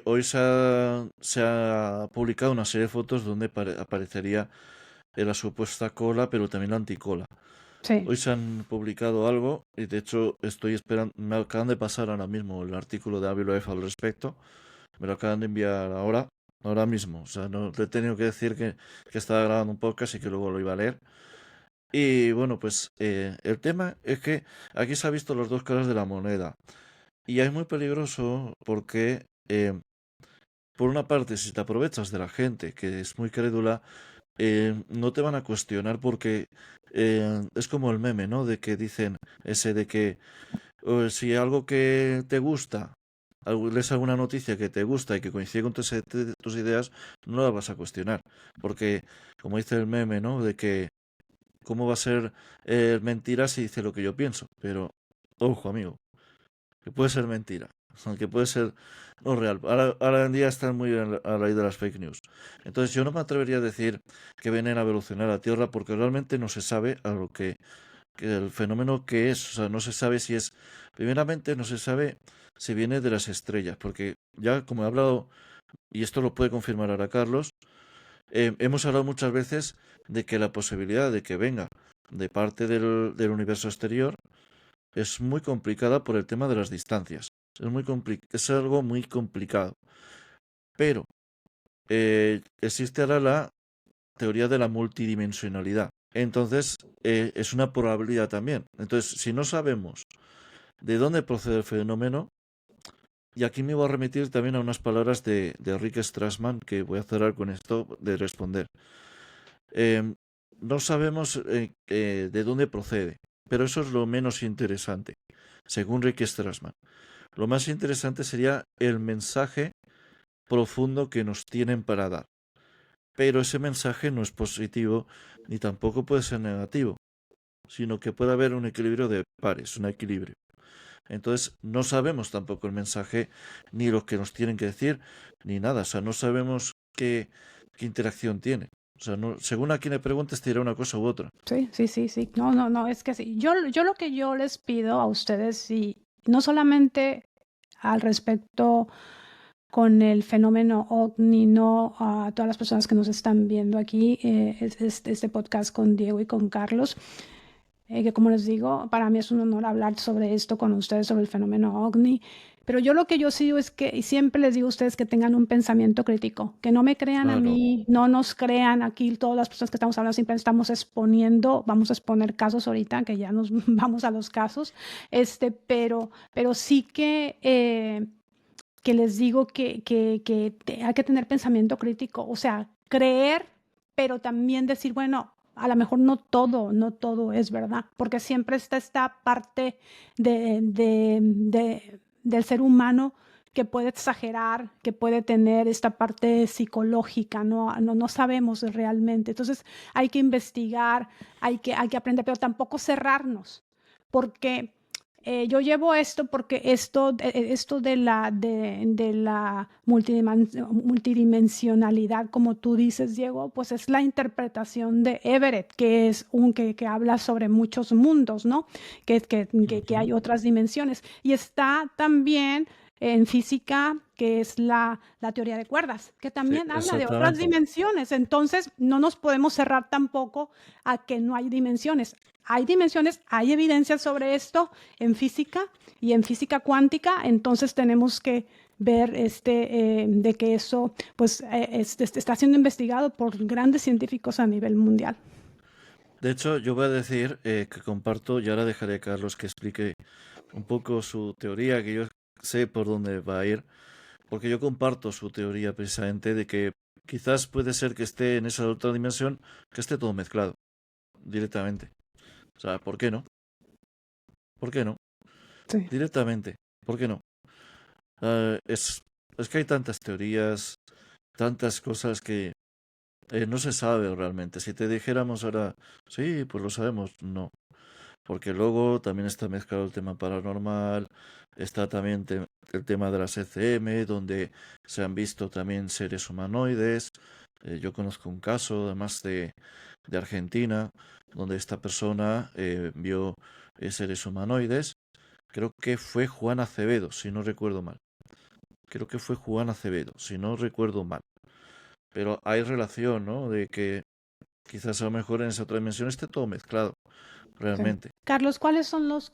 hoy se ha publicado una serie de fotos donde aparecería la supuesta cola, pero también la anticola. Sí. Hoy se han publicado algo y de hecho estoy esperando, me acaban de pasar ahora mismo el artículo de Aviloef al respecto. Me lo acaban de enviar ahora mismo. O sea, no le he tenido que decir que estaba grabando un podcast y que luego lo iba a leer. Y bueno, pues el tema es que aquí se ha visto las dos caras de la moneda. Y es muy peligroso porque, por una parte, si te aprovechas de la gente que es muy crédula, no te van a cuestionar porque es como el meme, ¿no? De que dicen ese de que si algo que te gusta, lees alguna noticia que te gusta y que coincide con tus ideas, no la vas a cuestionar. Porque, como dice el meme, ¿no? De que ¿cómo va a ser mentira si dice lo que yo pienso? Pero, ojo, amigo, que puede ser mentira, que puede ser no real. Ahora en día están muy a la raíz de las fake news. Entonces, yo no me atrevería a decir que vienen a evolucionar la Tierra porque realmente no se sabe a lo que el fenómeno que es. O sea, no se sabe si es. Primeramente, no se sabe si viene de las estrellas, porque ya, como he hablado, y esto lo puede confirmar ahora Carlos, hemos hablado muchas veces de que la posibilidad de que venga de parte del universo exterior es muy complicada por el tema de las distancias. Es algo muy complicado. Pero existe ahora la teoría de la multidimensionalidad. Entonces, es una probabilidad también. Entonces, si no sabemos de dónde procede el fenómeno, y aquí me voy a remitir también a unas palabras de Rick Strassman, que voy a cerrar con esto de responder. No sabemos de dónde procede, pero eso es lo menos interesante, según Rick Strassman. Lo más interesante sería el mensaje profundo que nos tienen para dar. Pero ese mensaje no es positivo ni tampoco puede ser negativo, sino que puede haber un equilibrio de pares, un equilibrio. Entonces no sabemos tampoco el mensaje, ni lo que nos tienen que decir, ni nada. O sea, no sabemos qué interacción tiene. O sea, no, según a quien le preguntes, te dirá una cosa u otra. Sí. No, es que sí. Yo lo que yo les pido a ustedes, y no solamente al respecto con el fenómeno OVNI, no a todas las personas que nos están viendo aquí, este podcast con Diego y con Carlos, que como les digo, para mí es un honor hablar sobre esto con ustedes, sobre el fenómeno OVNI. Pero yo lo que yo sigo es que, y siempre les digo a ustedes que tengan un pensamiento crítico, que no me crean a Claro, mí, no nos crean aquí todas las personas que estamos hablando, siempre estamos exponiendo, vamos a exponer casos ahorita, que ya nos vamos a los casos, pero sí que les digo que hay que tener pensamiento crítico, o sea, creer, pero también decir, bueno, a lo mejor no todo es verdad, porque siempre está esta parte del ser humano que puede exagerar, que puede tener esta parte psicológica, no sabemos realmente. Entonces hay que investigar, hay que aprender, pero tampoco cerrarnos, porque yo llevo esto porque esto de la multidimensionalidad, como tú dices, Diego, pues es la interpretación de Everett, que es que habla sobre muchos mundos, ¿no? Que hay otras dimensiones. Y está también en física, que es la teoría de cuerdas, que sí, también habla de otras exactamente. dimensiones. Entonces, no nos podemos cerrar tampoco a que no hay dimensiones. Hay dimensiones, hay evidencia sobre esto en física y en física cuántica, entonces tenemos que ver de que eso pues está siendo investigado por grandes científicos a nivel mundial. De hecho, yo voy a decir que comparto, y ahora dejaré a Carlos que explique un poco su teoría, que yo sé por dónde va a ir, porque yo comparto su teoría precisamente de que quizás puede ser que esté en esa otra dimensión, que esté todo mezclado directamente. O sea, ¿por qué no? ¿Por qué no? Sí. Directamente. ¿Por qué no? Es que hay tantas teorías, tantas cosas que no se sabe realmente. Si te dijéramos ahora, sí, pues lo sabemos, no. Porque luego también está mezclado el tema paranormal, está también el tema de las ECM, donde se han visto también seres humanoides. Yo conozco un caso, además de Argentina, donde esta persona vio seres humanoides. Creo que fue Juan Acevedo, si no recuerdo mal. Creo que fue Juan Acevedo, si no recuerdo mal. Pero hay relación, ¿no? De que quizás a lo mejor en esa otra dimensión esté todo mezclado, Sí. realmente. Carlos, ¿cuáles son los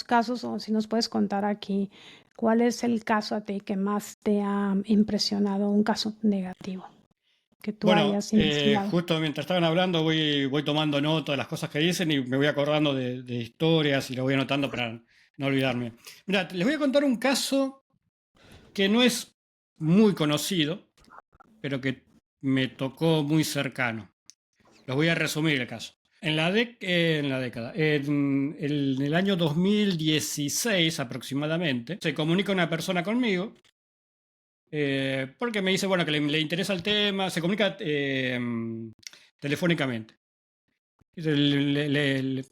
casos, o si nos puedes contar aquí, cuál es el caso a ti que más te ha impresionado, un caso negativo que tú Bueno, hayas investigado? justo mientras estaban hablando voy tomando nota de las cosas que dicen y me voy acordando de historias y lo voy anotando para no olvidarme. Mira, les voy a contar un caso que no es muy conocido, pero que me tocó muy cercano. Los voy a resumir el caso. En la década, en el año 2016 aproximadamente, se comunica una persona conmigo porque me dice, bueno, que le interesa el tema, se comunica telefónicamente. Le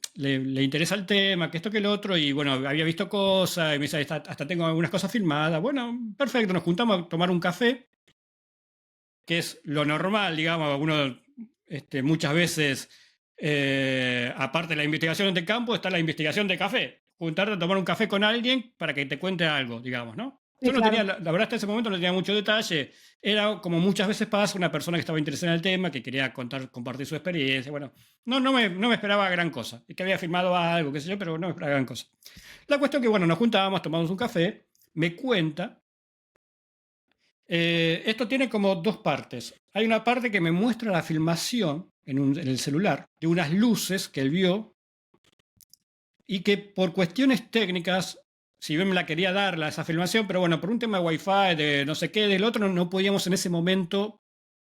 interesa el tema, que esto que el otro, y bueno, había visto cosas, y me dice, hasta tengo algunas cosas filmadas. Bueno, perfecto, nos juntamos a tomar un café, que es lo normal, digamos, uno muchas veces, aparte de la investigación de campo, está la investigación de café. Juntarte a tomar un café con alguien para que te cuente algo, digamos, ¿no? Sí, Yo no tenía, claro. la verdad, hasta ese momento no tenía mucho detalle. Era como muchas veces pasa, una persona que estaba interesada en el tema, que quería compartir su experiencia. Bueno, no me esperaba gran cosa. Es que había firmado algo, qué sé yo, pero no me esperaba gran cosa. La cuestión que, bueno, nos juntábamos, tomamos un café, me cuenta Esto tiene como dos partes. Hay una parte que me muestra la filmación en el celular de unas luces que él vio y que por cuestiones técnicas, si bien me la quería dar esa filmación, pero bueno, por un tema de wifi, de no sé qué, del otro, no podíamos en ese momento,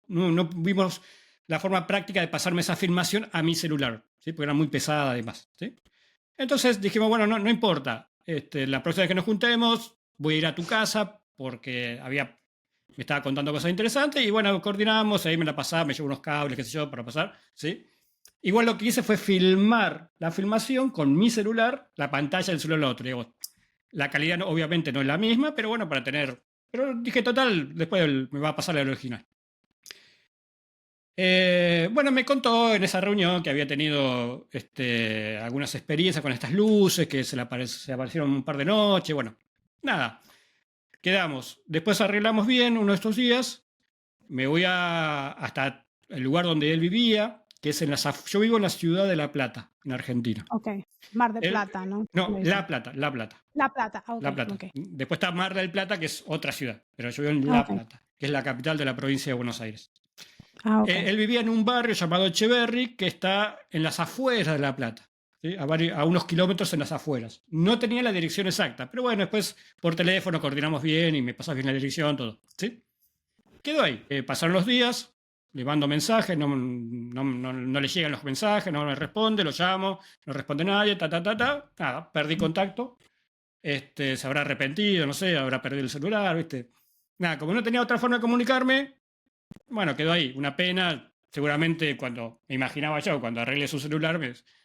no vimos la forma práctica de pasarme esa filmación a mi celular, ¿sí? Porque era muy pesada además, ¿sí? Entonces dijimos, bueno, no importa, la próxima vez que nos juntemos voy a ir a tu casa porque me estaba contando cosas interesantes y bueno, coordinamos, ahí me la pasaba, me llevo unos cables, qué sé yo, para pasar, ¿sí? Igual lo que hice fue filmar la filmación con mi celular, la pantalla del celular del otro. Digamos. La calidad obviamente no es la misma, pero bueno, para tener... Pero dije, total, después me va a pasar el original. Bueno, me contó en esa reunión que había tenido algunas experiencias con estas luces, que se aparecieron un par de noches, bueno, nada, quedamos. Después arreglamos bien uno de estos días, me voy hasta el lugar donde él vivía, que es yo vivo en la ciudad de La Plata, en Argentina. Ok. Mar de Él- Plata, ¿no? no, Le dicen. La Plata, La Plata, La Plata, ok, La Plata. ok. Después está Mar del Plata, que es otra ciudad, pero yo vivo en La Ok. Plata, que es la capital de la provincia de Buenos Aires. Ok. Él vivía en un barrio llamado Echeverry, que está en las afueras de La Plata, ¿sí? A unos kilómetros en las afueras. No tenía la dirección exacta, pero bueno, después por teléfono coordinamos bien y me pasas bien la dirección, todo. ¿Sí? Quedó ahí. Pasaron los días, le mando mensajes, no le llegan los mensajes, no me responde, lo llamo, no responde nadie, nada, perdí contacto. Se habrá arrepentido, no sé, habrá perdido el celular, ¿viste? Nada, como no tenía otra forma de comunicarme, bueno, quedó ahí, una pena. Seguramente cuando, me imaginaba yo, cuando arregle su celular,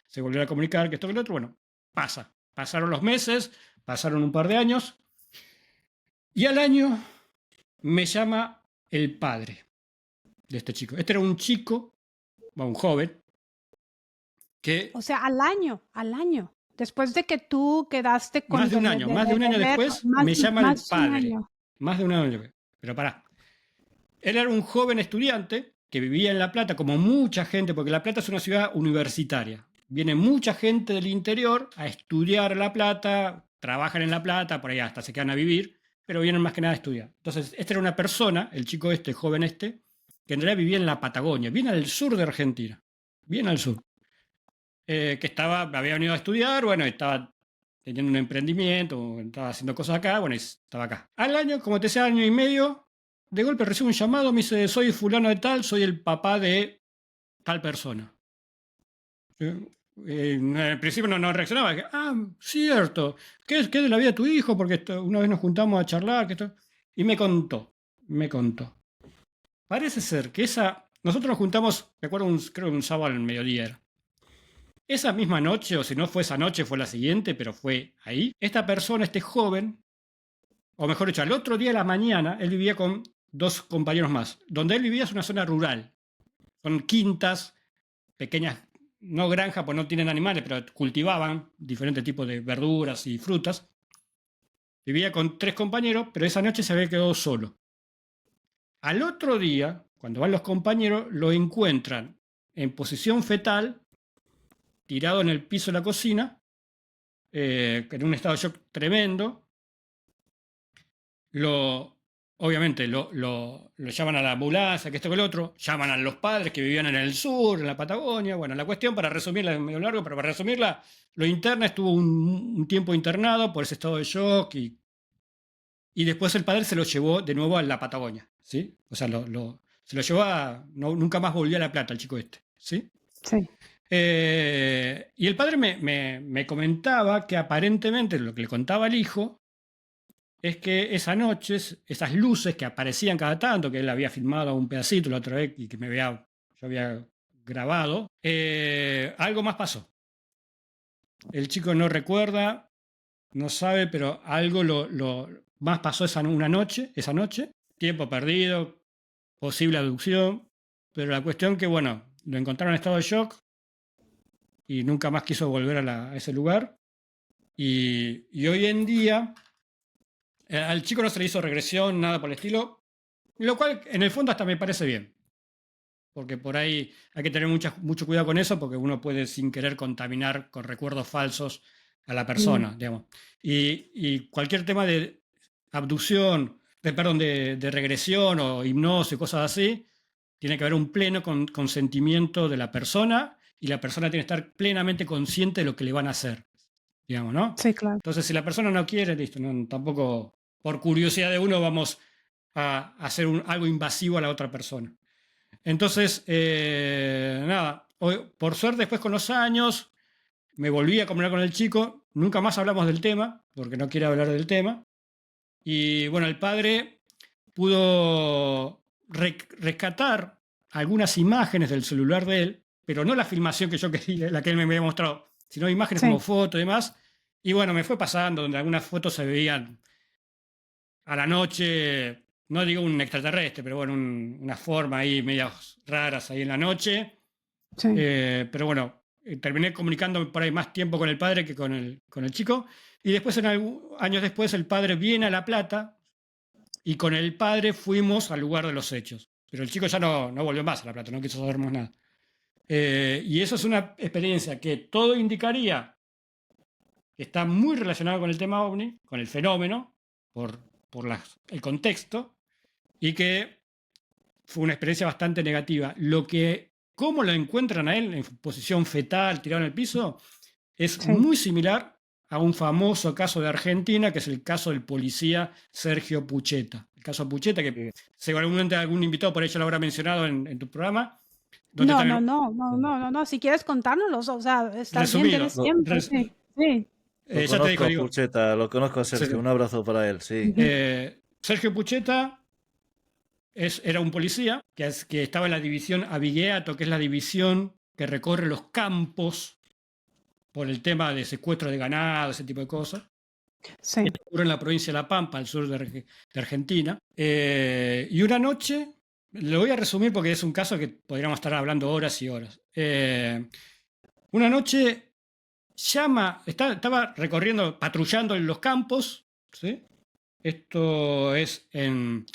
se volvió a comunicar que esto que lo otro, bueno, pasa. Pasaron los meses, pasaron un par de años, y al año me llama el padre de este chico. Este era un chico, un joven, que O sea, al año. Después de que tú quedaste con más de un año, más de un año ver, después, me llama el más de un padre. año. Más de un año después. Pero pará. Él era un joven estudiante que vivía en La Plata, como mucha gente, porque La Plata es una ciudad universitaria. Viene mucha gente del interior a estudiar La Plata, trabajan en La Plata, por ahí hasta se quedan a vivir, pero vienen más que nada a estudiar. Entonces, este era una persona, el chico este, el joven este, que en realidad vivía en la Patagonia, bien al sur de Argentina, bien al sur. Que había venido a estudiar, bueno, estaba teniendo un emprendimiento, estaba haciendo cosas acá, bueno, y estaba acá. Al año, como te decía, año y medio, de golpe recibo un llamado, me dice, soy fulano de tal, soy el papá de tal persona. Al principio no reaccionaba, cierto, ¿qué es de la vida de tu hijo? Porque una vez nos juntamos a charlar, y me contó. Parece ser que nosotros nos juntamos, me acuerdo, creo un sábado al mediodía era. Esa misma noche, o si no fue esa noche, fue la siguiente, pero fue ahí. Esta persona, este joven, o mejor dicho, al otro día de la mañana, él vivía con dos compañeros más. Donde él vivía es una zona rural. Son quintas, pequeñas, no granjas, pues no tienen animales, pero cultivaban diferentes tipos de verduras y frutas. Vivía con tres compañeros, pero esa noche se había quedado solo. Al otro día, cuando van los compañeros, lo encuentran en posición fetal, tirado en el piso de la cocina, en un estado de shock tremendo. Obviamente lo llaman a la ambulancia, que esto que el otro, llaman a los padres que vivían en el sur, en la Patagonia. Bueno, la cuestión, para resumirla, es medio largo, pero para resumirla, lo interna, estuvo un tiempo internado por ese estado de shock y después el padre se lo llevó de nuevo a la Patagonia, ¿sí? O sea, se lo llevó nunca más volvió a La Plata el chico este, ¿sí? Sí. Y el padre me comentaba que aparentemente lo que le contaba al hijo es que esas noches, esas luces que aparecían cada tanto, que él había filmado un pedacito la otra vez y que yo había grabado, algo más pasó. El chico no recuerda, no sabe, pero algo lo más pasó esa noche, tiempo perdido, posible abducción, pero la cuestión que, bueno, lo encontraron en estado de shock y nunca más quiso volver a ese lugar. Y hoy en día al chico no se le hizo regresión, nada por el estilo, lo cual en el fondo hasta me parece bien, porque por ahí hay que tener mucho cuidado con eso, porque uno puede sin querer contaminar con recuerdos falsos a la persona, digamos. Y cualquier tema de abducción perdón, de regresión o hipnosis, cosas así, tiene que haber un pleno consentimiento de la persona y la persona tiene que estar plenamente consciente de lo que le van a hacer, digamos, ¿no? Sí, claro. Entonces, si la persona no quiere, listo, no, tampoco por curiosidad de uno vamos a hacer algo invasivo a la otra persona. Entonces, nada, por suerte después con los años me volví a comunicar con el chico, nunca más hablamos del tema, porque no quiere hablar del tema, y bueno, el padre pudo rescatar algunas imágenes del celular de él, pero no la filmación que yo quería, la que él me había mostrado, sino imágenes como Sí. fotos y demás, y bueno, me fue pasando, donde algunas fotos se veían a la noche, no digo un extraterrestre, pero bueno, una forma ahí medias raras ahí en la noche. Sí. Pero bueno, terminé comunicándome por ahí más tiempo con el padre que con el chico. Y después, años después, el padre viene a La Plata y con el padre fuimos al lugar de los hechos. Pero el chico ya no volvió más a La Plata, no quiso saber más nada. Y eso es una experiencia que todo indicaría que está muy relacionado con el tema OVNI, con el fenómeno, por el contexto, y que fue una experiencia bastante negativa. Cómo lo encuentran a él en posición fetal, tirado en el piso, es Sí. muy similar a un famoso caso de Argentina, que es el caso del policía Sergio Pucheta. El caso Pucheta, que seguramente algún invitado por ahí ya lo habrá mencionado en tu programa. Donde No. Si quieres contárnoslos, o sea, estás bien, resumido, tienes tiempo, sí. Sí. Lo ya te digo, conozco a Pucheta, lo conozco a Sergio. Un abrazo para él, sí. Sergio Pucheta era un policía que estaba en la división Abigueato, que es la división que recorre los campos por el tema de secuestro de ganado, ese tipo de cosas. Sí. Ocurre en la provincia de La Pampa, al sur de Argentina. Y una noche, lo voy a resumir porque es un caso que podríamos estar hablando horas y horas. Una noche estaba recorriendo, patrullando en los campos, ¿sí? Esto es en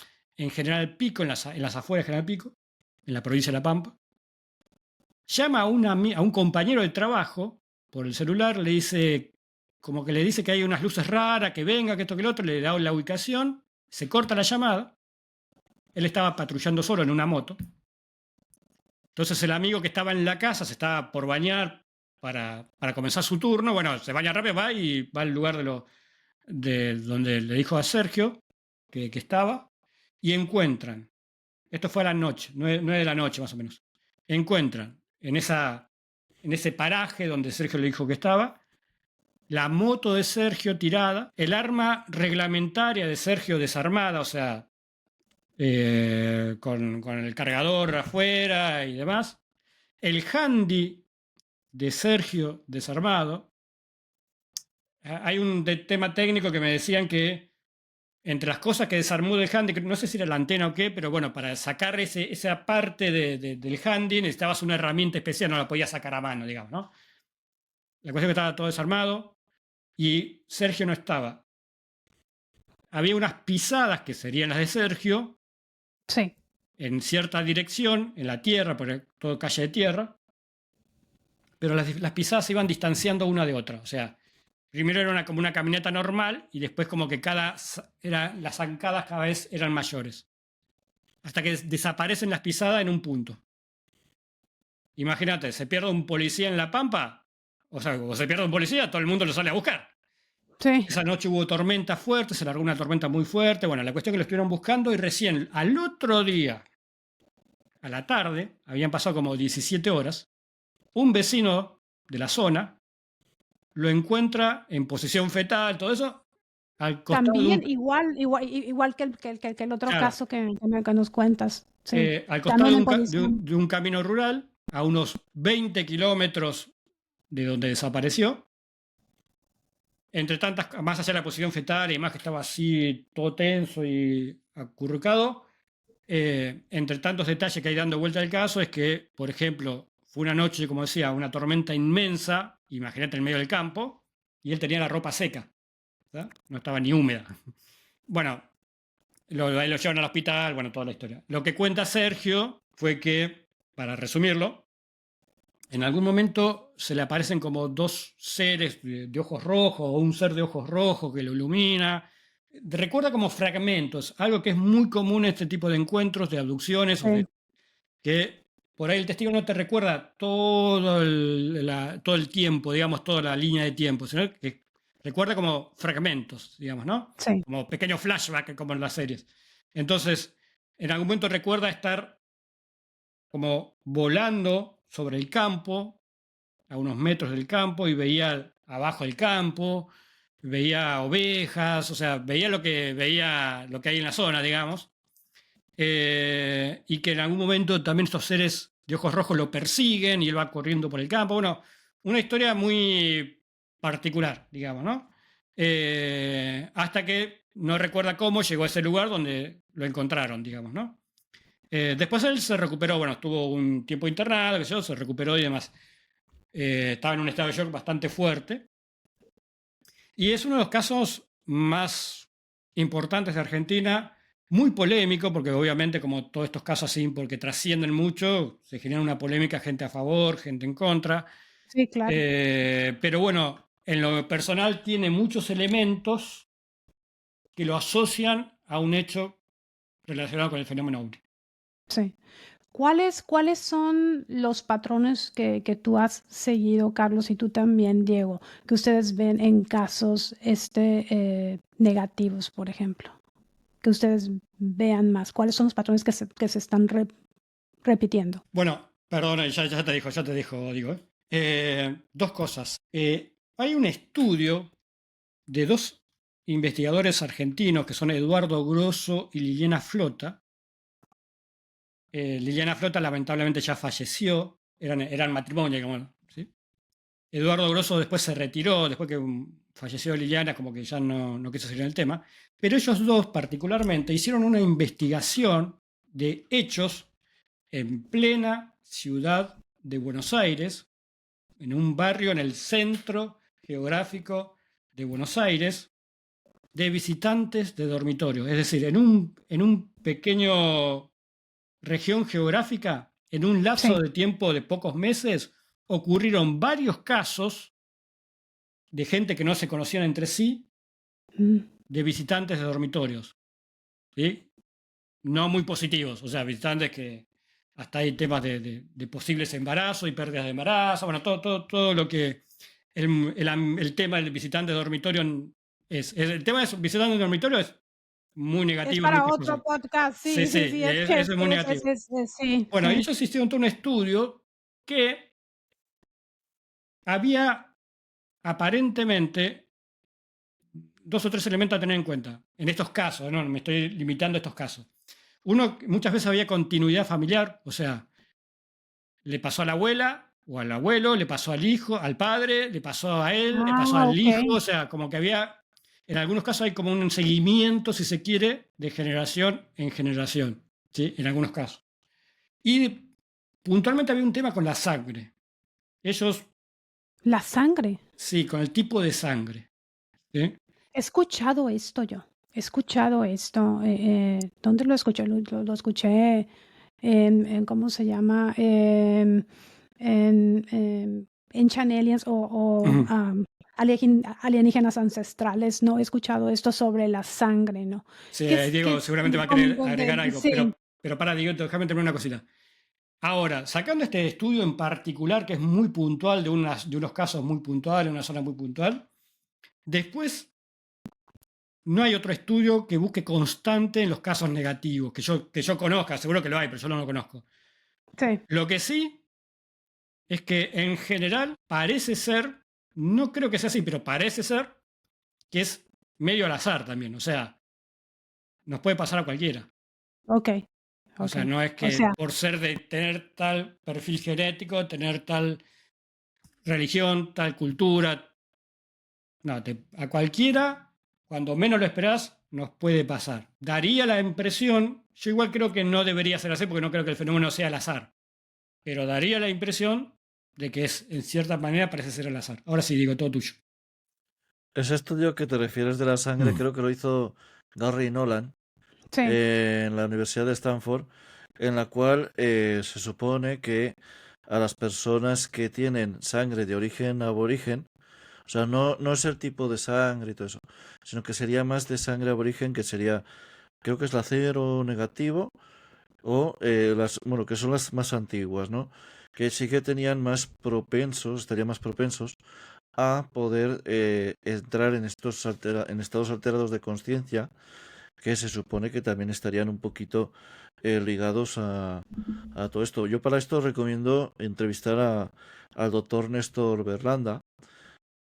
General Pico, en las afueras de General Pico, en la provincia de La Pampa. Llama a un compañero de trabajo por el celular, le dice, como que le dice que hay unas luces raras, que venga, que esto, que lo otro, le da la ubicación, se corta la llamada. Él estaba patrullando solo en una moto. Entonces el amigo que estaba en la casa se estaba por bañar para comenzar su turno. Bueno, se baña rápido, va al lugar de donde le dijo a Sergio que estaba, y encuentran, esto fue a la noche, 9 de la noche más o menos, encuentran en ese paraje donde Sergio le dijo que estaba, la moto de Sergio tirada, el arma reglamentaria de Sergio desarmada, o sea, con el cargador afuera y demás, el handy de Sergio desarmado. Hay un tema técnico que me decían que entre las cosas que desarmó del handy, no sé si era la antena o qué, pero bueno, para sacar esa parte del handy necesitabas una herramienta especial, no la podías sacar a mano, digamos, ¿no? La cuestión es que estaba todo desarmado y Sergio no estaba. Había unas pisadas que serían las de Sergio, Sí. en cierta dirección, en la tierra, porque todo calle de tierra, pero las pisadas se iban distanciando una de otra, o sea, primero era como una caminata normal y después como que las zancadas cada vez eran mayores. Hasta que desaparecen las pisadas en un punto. Imagínate, se pierde un policía en La Pampa, o sea, o se pierde un policía, todo el mundo lo sale a buscar. Sí. Esa noche hubo tormenta fuerte, se largó una tormenta muy fuerte. Bueno, la cuestión es que lo estuvieron buscando y recién al otro día, a la tarde, habían pasado como 17 horas, un vecino de la zona lo encuentra en posición fetal, todo eso, al costado También de igual que el otro claro, caso que nos cuentas. Sí. al costado También en posición. de un camino rural, a unos 20 kilómetros de donde desapareció. Entre tantas, más allá de la posición fetal y más que estaba así todo tenso y acurrucado, entre tantos detalles que hay dando vuelta al caso es que, por ejemplo, fue una noche, como decía, una tormenta inmensa, imagínate en medio del campo, y él tenía la ropa seca, ¿verdad? No estaba ni húmeda. Bueno, lo llevan al hospital, bueno, toda la historia. Lo que cuenta Sergio fue que, para resumirlo, en algún momento se le aparecen como dos seres de ojos rojos o un ser de ojos rojos que lo ilumina. recuerda como fragmentos, algo que es muy común en este tipo de encuentros, de abducciones, Sí, que por ahí el testigo no te recuerda todo el tiempo, digamos, toda la línea de tiempo, sino que recuerda como fragmentos, digamos, ¿no? sí. Como pequeños flashbacks, como en las series. Entonces, en algún momento recuerda estar como volando sobre el campo, a unos metros del campo, y veía abajo el campo, veía ovejas, o sea, veía lo que hay en la zona, digamos, y que en algún momento también estos seres de ojos rojos lo persiguen y él va corriendo por el campo. Bueno, una historia muy particular, digamos, ¿no? Hasta que no recuerda cómo llegó a ese lugar donde lo encontraron, digamos, ¿no? Después él se recuperó, bueno, estuvo un tiempo internado, qué sé yo, se recuperó y demás. Estaba en un estado de shock bastante fuerte. Y es uno de los casos más importantes de Argentina, muy polémico, porque obviamente como todos estos casos así, porque trascienden mucho, se genera una polémica, gente a favor, gente en contra. Sí, claro. Pero bueno, en lo personal tiene muchos elementos que lo asocian a un hecho relacionado con el fenómeno ovni. Sí. ¿Cuáles son los patrones que tú has seguido, Carlos, y tú también, Diego, que ustedes ven en casos negativos, por ejemplo? Que ustedes vean más. ¿Cuáles son los patrones que se están repitiendo? Bueno, perdón, ya te dijo, digo. Dos cosas. Hay un estudio de dos investigadores argentinos que son Eduardo Grosso y Liliana Flota. Liliana Flota lamentablemente ya falleció, eran matrimonio, digamos, ¿sí? Eduardo Grosso después se retiró, después que falleció Liliana, como que ya no quiso seguir en el tema, pero ellos dos particularmente hicieron una investigación de hechos en plena ciudad de Buenos Aires, en un barrio en el centro geográfico de Buenos Aires, de visitantes de dormitorio. Es decir, en un pequeño región geográfica, en un lapso Sí. de tiempo de pocos meses, ocurrieron varios casos de gente que no se conocían entre sí, Mm. de visitantes de dormitorios, ¿sí? No muy positivos, o sea, visitantes que hasta hay temas de posibles embarazos y pérdidas de embarazo, bueno, todo lo que el tema del visitante de dormitorio el tema de visitante de dormitorio es muy Es negativo, es muy para otro perjudicial. podcast. Sí, Sí, sí, sí, sí, es que eso es muy negativo. sí, Bueno, sí. ellos hicieron todo un estudio que había aparentemente dos o tres elementos a tener en cuenta en estos casos, no me estoy limitando a estos casos. Uno, muchas veces había continuidad familiar, o sea, le pasó a la abuela o al abuelo, le pasó al hijo, al padre, le pasó a él, le pasó Ah, al hijo, okey. o sea, como que había, en algunos casos hay como un seguimiento, si se quiere, de generación en generación, ¿sí? En algunos casos. Y puntualmente había un tema con la sangre. Ellos, La sangre. sí, con el tipo de sangre, ¿sí? He escuchado esto yo. He escuchado esto. ¿Dónde lo escuché? Lo escuché ¿cómo se llama? En Ancient Aliens o Ujú. alienígenas ancestrales, ¿no? He escuchado esto sobre la sangre, ¿no? Sí, ¿Qué Diego seguramente va a querer cómo agregar algo, sí, pero para, Diego, déjame terminar una cosita. Ahora, sacando este estudio en particular, que es muy puntual, de unos casos muy puntuales, una zona muy puntual, después no hay otro estudio que busque constante en los casos negativos, que yo conozca, seguro que lo hay, pero yo no lo conozco. sí, Lo que sí es que en general parece ser, no creo que sea así, pero parece ser que es medio al azar también, o sea, nos puede pasar a cualquiera. okey, O sea, okey. no es O que sea, por ser de tener tal perfil genético, tener tal religión, tal cultura, no, a cualquiera, cuando menos lo esperás, nos puede pasar. Daría la impresión, yo igual creo que no debería ser así porque no creo que el fenómeno sea al azar, pero daría la impresión de que es, en cierta manera, parece ser al azar. Ahora sí, digo, todo tuyo. Ese estudio que te refieres de la sangre, Mm. creo que lo hizo Gary Nolan sí, en la Universidad de Stanford, en la cual se supone que a las personas que tienen sangre de origen aborigen, O sea, no es el tipo de sangre y todo eso, sino que sería más de sangre aborigen, que sería, creo que es la cero negativo, o bueno, que son las más antiguas, ¿no? Que sí que tenían más propensos, estarían más propensos a poder entrar en en estados alterados de conciencia, que se supone que también estarían un poquito ligados a todo esto. Yo para esto recomiendo entrevistar al doctor Néstor Berlanda,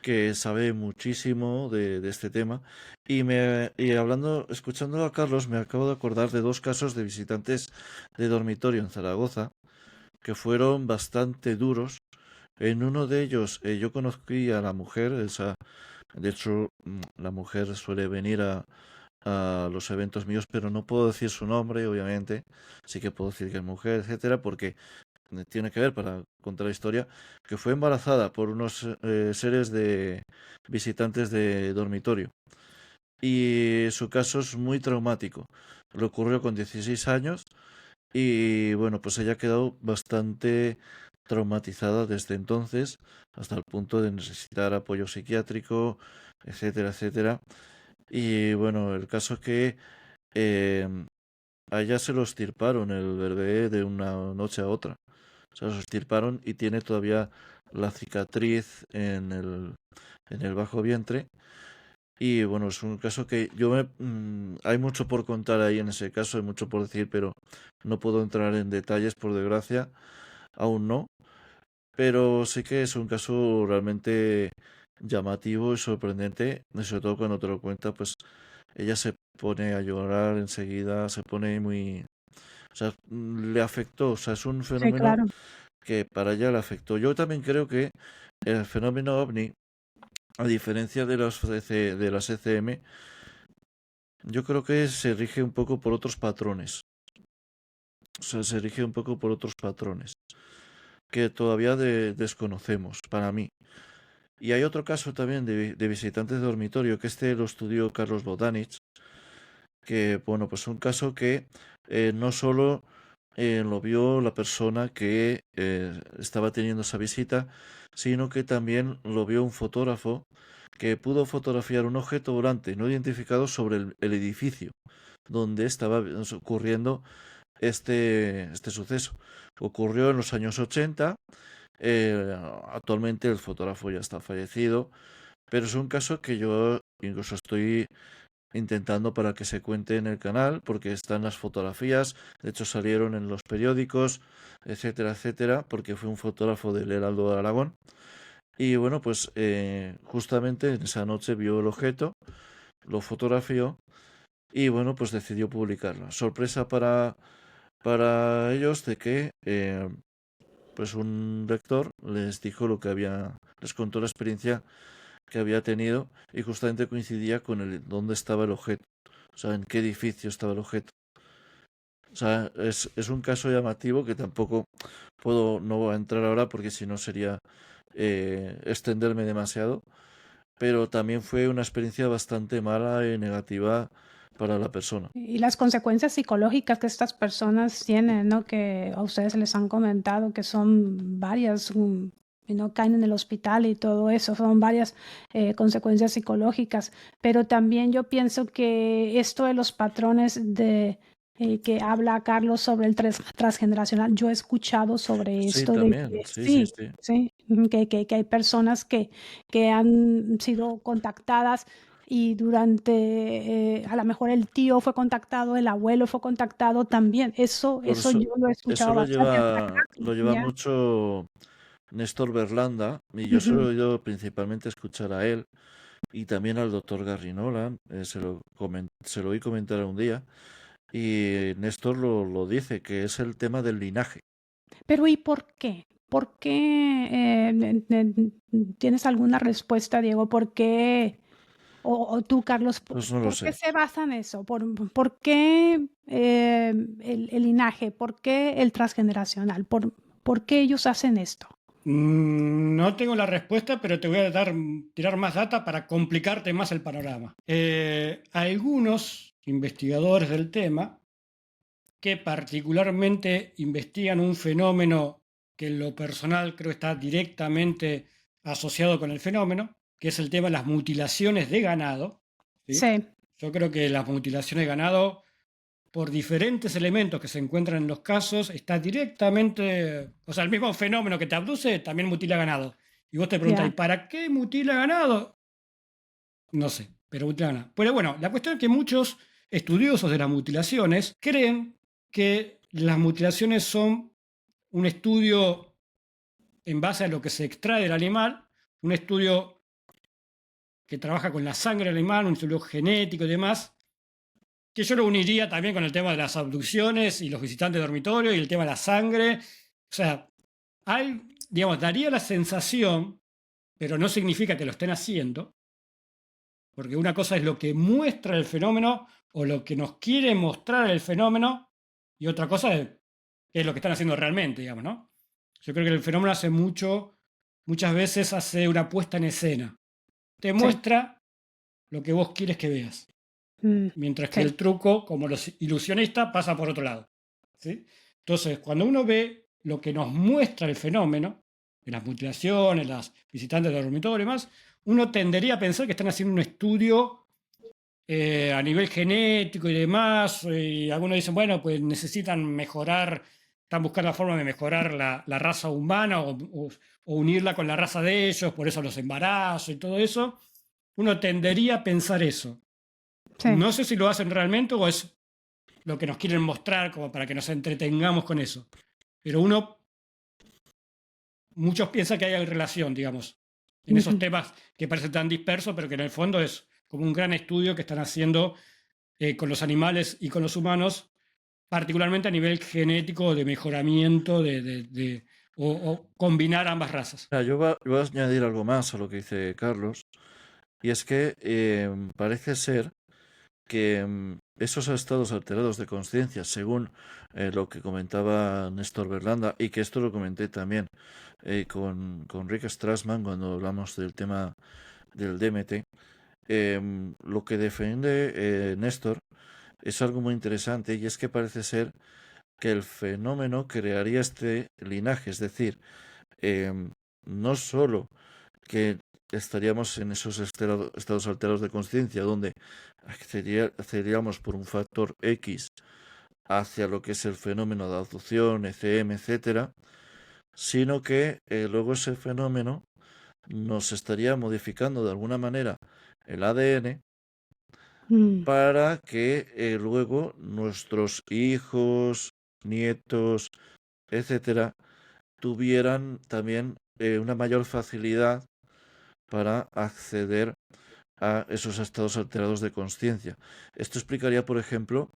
que sabe muchísimo de este tema. Y hablando, escuchando a Carlos, me acabo de acordar de dos casos de visitantes de dormitorio en Zaragoza que fueron bastante duros. En uno de ellos yo conocí a la mujer, de hecho la mujer suele venir a los eventos míos, pero no puedo decir su nombre, obviamente. Sí que puedo decir que es mujer, etcétera, porque tiene que ver para contar la historia, que fue embarazada por unos seres de visitantes de dormitorio. Y su caso es muy traumático. Le ocurrió con 16 años y bueno, pues ella ha quedado bastante traumatizada desde entonces hasta el punto de necesitar apoyo psiquiátrico, etcétera, etcétera. Y bueno, el caso es que eh, a ella se lo extirparon el bebé de una noche a otra. Se lo extirparon y tiene todavía la cicatriz en el bajo vientre. Y bueno, es un caso que hay mucho por contar ahí en ese caso, hay mucho por decir, pero no puedo entrar en detalles, por desgracia, aún no. Pero sí que es un caso realmente llamativo y sorprendente, y sobre todo cuando te lo cuenta, pues ella se pone a llorar enseguida, se pone muy... O sea, le afectó, o sea, es un Sí, fenómeno claro. que para ella le afectó. Yo también creo que el fenómeno ovni, a diferencia de de las ECM, yo creo que se rige un poco por otros patrones. O sea, se rige un poco por otros patrones que todavía desconocemos, para mí. Y hay otro caso también de visitantes de dormitorio, que lo estudió Carlos Botanich, que, bueno, pues un caso que no solo lo vio la persona que estaba teniendo esa visita, sino que también lo vio un fotógrafo que pudo fotografiar un objeto volante no identificado sobre el edificio donde estaba ocurriendo este suceso. Ocurrió en los años 80, actualmente el fotógrafo ya está fallecido, pero es un caso que yo incluso estoy intentando para que se cuente en el canal, porque están las fotografías, de hecho salieron en los periódicos, etcétera, etcétera, porque fue un fotógrafo del Heraldo de Aragón. Y bueno, pues justamente en esa noche vio el objeto, lo fotografió y bueno, pues decidió publicarlo. Sorpresa para ellos de que pues un lector les dijo les contó la experiencia que había tenido y justamente coincidía con dónde estaba el objeto, o sea, en qué edificio estaba el objeto. O sea, es un caso llamativo que tampoco no voy a entrar ahora porque si no sería extenderme demasiado, pero también fue una experiencia bastante mala y negativa para la persona. Y las consecuencias psicológicas que estas personas tienen, ¿no? Que a ustedes les han comentado que son varias, y no caen en el hospital y todo eso, son varias consecuencias psicológicas. Pero también yo pienso que esto de los patrones que habla Carlos sobre el transgeneracional, yo he escuchado sobre Sí, esto de también, que sí, sí, sí, sí. sí, que hay personas que han sido contactadas y a lo mejor el tío fue contactado, el abuelo fue contactado también. Por Eso yo lo he eso escuchado bastante. Hasta acá, lo lleva ya. mucho Néstor Berlanda, y yo se Ujú. lo he oído principalmente escuchar a él y también al doctor Gary Nolan, se lo oí comentar un día, y Néstor lo dice, que es el tema del linaje. Pero ¿y por qué? ¿Por qué? ¿Tienes alguna respuesta, Diego? ¿Por qué? O tú, Carlos, Pues no lo ¿por qué sé. se basan en eso? ¿Por qué el linaje? ¿Por qué el transgeneracional? ¿Por qué ellos hacen esto? No tengo la respuesta, pero te voy a tirar más data para complicarte más el panorama. Algunos investigadores del tema, que particularmente investigan un fenómeno que en lo personal creo está directamente asociado con el fenómeno, que es el tema de las mutilaciones de ganado. ¿sí? Sí, Yo creo que las mutilaciones de ganado, por diferentes elementos que se encuentran en los casos, está directamente, o sea, el mismo fenómeno que te abduce también mutila ganado. Y vos te preguntás, ¿y ya. para qué mutila ganado? No sé, pero mutila ganado. Pero bueno, la cuestión es que muchos estudiosos de las mutilaciones creen que las mutilaciones son un estudio en base a lo que se extrae del animal, un estudio que trabaja con la sangre del animal, un estudio genético y demás, que yo lo uniría también con el tema de las abducciones y los visitantes de dormitorio y el tema de la sangre. O sea, hay, digamos, daría la sensación, pero no significa que lo estén haciendo, porque una cosa es lo que muestra el fenómeno o lo que nos quiere mostrar el fenómeno, y otra cosa es qué es lo que están haciendo realmente, digamos, ¿no? Yo creo que el fenómeno hace muchas veces hace una puesta en escena. Te Sí. muestra lo que vos quieres que veas. Mm, Mientras que sí. el truco, como los ilusionistas, pasa por otro lado. ¿sí? Entonces, cuando uno ve lo que nos muestra el fenómeno, de las mutilaciones, las visitantes de dormitorio y demás, uno tendería a pensar que están haciendo un estudio a nivel genético y demás. Y algunos dicen, bueno, pues necesitan mejorar, están buscando la forma de mejorar la raza humana o unirla con la raza de ellos, por eso los embarazos y todo eso. Uno tendería a pensar eso. Sí. No sé si lo hacen realmente o es lo que nos quieren mostrar como para que nos entretengamos con eso. Pero muchos piensan que hay relación, digamos, en esos Ujú. temas que parecen tan dispersos, pero que en el fondo es como un gran estudio que están haciendo con los animales y con los humanos, particularmente a nivel genético de mejoramiento o combinar ambas razas. Mira, yo voy a añadir algo más a lo que dice Carlos, y es que parece ser que esos estados alterados de conciencia, según lo que comentaba Néstor Berlanda, y que esto lo comenté también con Rick Strassman cuando hablamos del tema del DMT, lo que defiende Néstor es algo muy interesante, y es que parece ser que el fenómeno crearía este linaje, es decir, em, no solo que estaríamos en esos estados alterados de conciencia donde accederíamos por un factor X hacia lo que es el fenómeno de abducción, ECM, etcétera, sino que luego ese fenómeno nos estaría modificando de alguna manera el ADN Mm, para que luego nuestros hijos, nietos, etcétera, tuvieran también una mayor facilidad para acceder a esos estados alterados de conciencia. Esto explicaría, por ejemplo,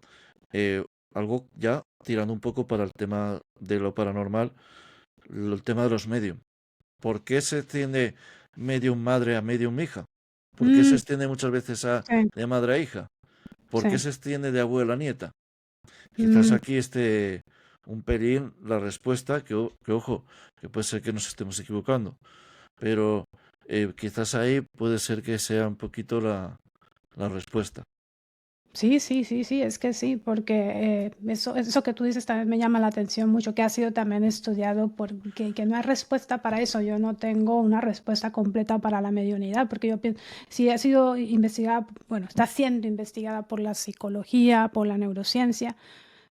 eh, algo ya tirando un poco para el tema de lo paranormal, el tema de los medium. ¿Por qué se extiende medium madre a medium hija? ¿Por qué se mm, extiende muchas veces sí, de madre a hija? ¿Por qué sí. se extiende de abuela a nieta? Quizás Mm, aquí esté un pelín la respuesta, que ojo, que puede ser que nos estemos equivocando, pero quizás ahí puede ser que sea un poquito la respuesta. sí, sí, sí, sí, es que sí, porque eso que tú dices también me llama la atención mucho, que ha sido también estudiado porque que no hay respuesta para eso. Yo no tengo una respuesta completa para la mediunidad, porque yo pienso, si ha sido investigada, bueno, está siendo investigada por la psicología, por la neurociencia,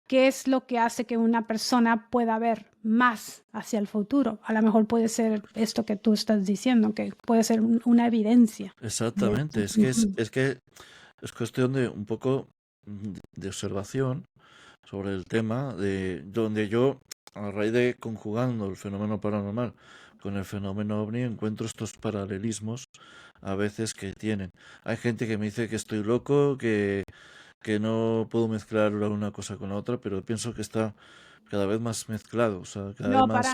¿qué es lo que hace que una persona pueda ver más hacia el futuro? A lo mejor puede ser esto que tú estás diciendo, que puede ser una evidencia de Exactamente, esto. es que Ujú. es cuestión de un poco de observación sobre el tema, de donde yo, a raíz de conjugando el fenómeno paranormal con el fenómeno ovni, encuentro estos paralelismos a veces que tienen. Hay gente que me dice que estoy loco, que no puedo mezclar una cosa con la otra, pero pienso que está cada vez más mezclado, o sea, cada vez No, más...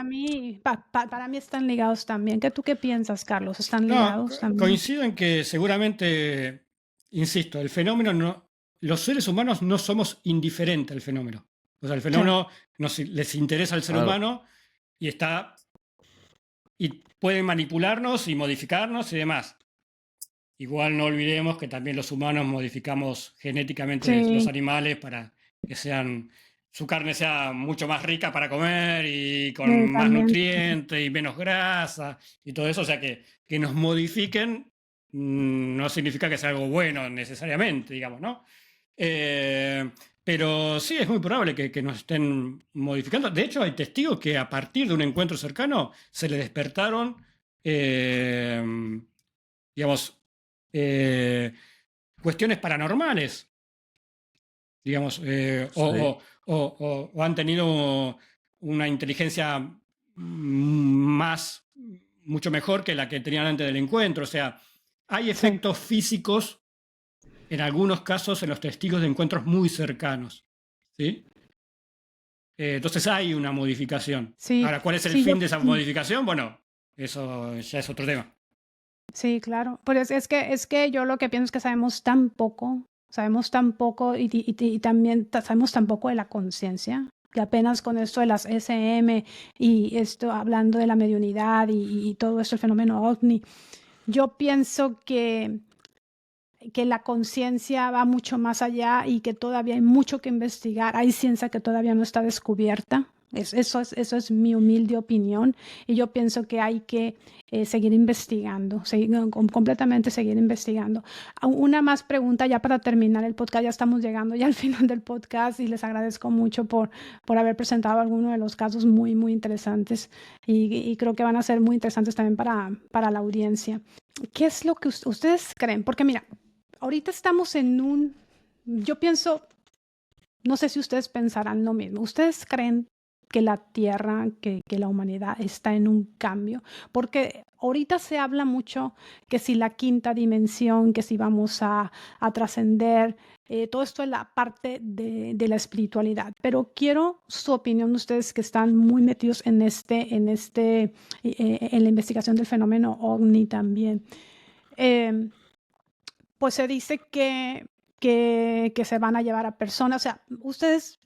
para mí están ligados también. ¿Tú qué piensas, Carlos? ¿Están No, ligados también? coincido en que seguramente, insisto, el fenómeno no, los seres humanos no somos indiferentes al fenómeno. O sea, el Sí, fenómeno les interesa al ser Claro, humano y y pueden manipularnos y modificarnos y demás. Igual no olvidemos que también los humanos modificamos genéticamente los sí, animales para que su carne sea mucho más rica para comer y con sí, más también. nutrientes y menos grasa y todo eso. O sea, que nos modifiquen no significa que sea algo bueno necesariamente, digamos, ¿no? Pero sí, es muy probable que nos estén modificando. De hecho, hay testigos que a partir de un encuentro cercano se le despertaron, digamos, cuestiones paranormales, digamos, Sí, o han tenido una inteligencia mucho mejor que la que tenían antes del encuentro. O sea, hay Sí, efectos físicos en algunos casos en los testigos de encuentros muy cercanos, ¿sí? Entonces hay una modificación. sí, Ahora, ¿cuál es el sí, fin de esa modificación? Bueno, eso ya es otro tema. sí, claro. Pues es que yo lo que pienso es que sabemos tan poco y también sabemos tan poco de la conciencia, que apenas con esto de las SM y esto hablando de la mediunidad y todo esto, el fenómeno OVNI, yo pienso que la conciencia va mucho más allá y que todavía hay mucho que investigar. Hay ciencia que todavía no está descubierta. Eso es mi humilde opinión y yo pienso que hay que seguir investigando, completamente seguir investigando. Una más pregunta ya para terminar el podcast, ya estamos llegando ya al final del podcast y les agradezco mucho por haber presentado algunos de los casos muy, muy interesantes y creo que van a ser muy interesantes también para la audiencia. ¿Qué es lo que ustedes creen? Porque mira, ahorita estamos yo pienso, no sé si ustedes pensarán lo mismo. ¿Ustedes creen que la Tierra, que la humanidad está en un cambio? Porque ahorita se habla mucho que si la quinta dimensión, que si vamos a trascender, todo esto es la parte de la espiritualidad. Pero quiero su opinión de ustedes que están muy metidos en la investigación del fenómeno OVNI también. Eh, pues se dice que se van a llevar a personas. O sea, ustedes,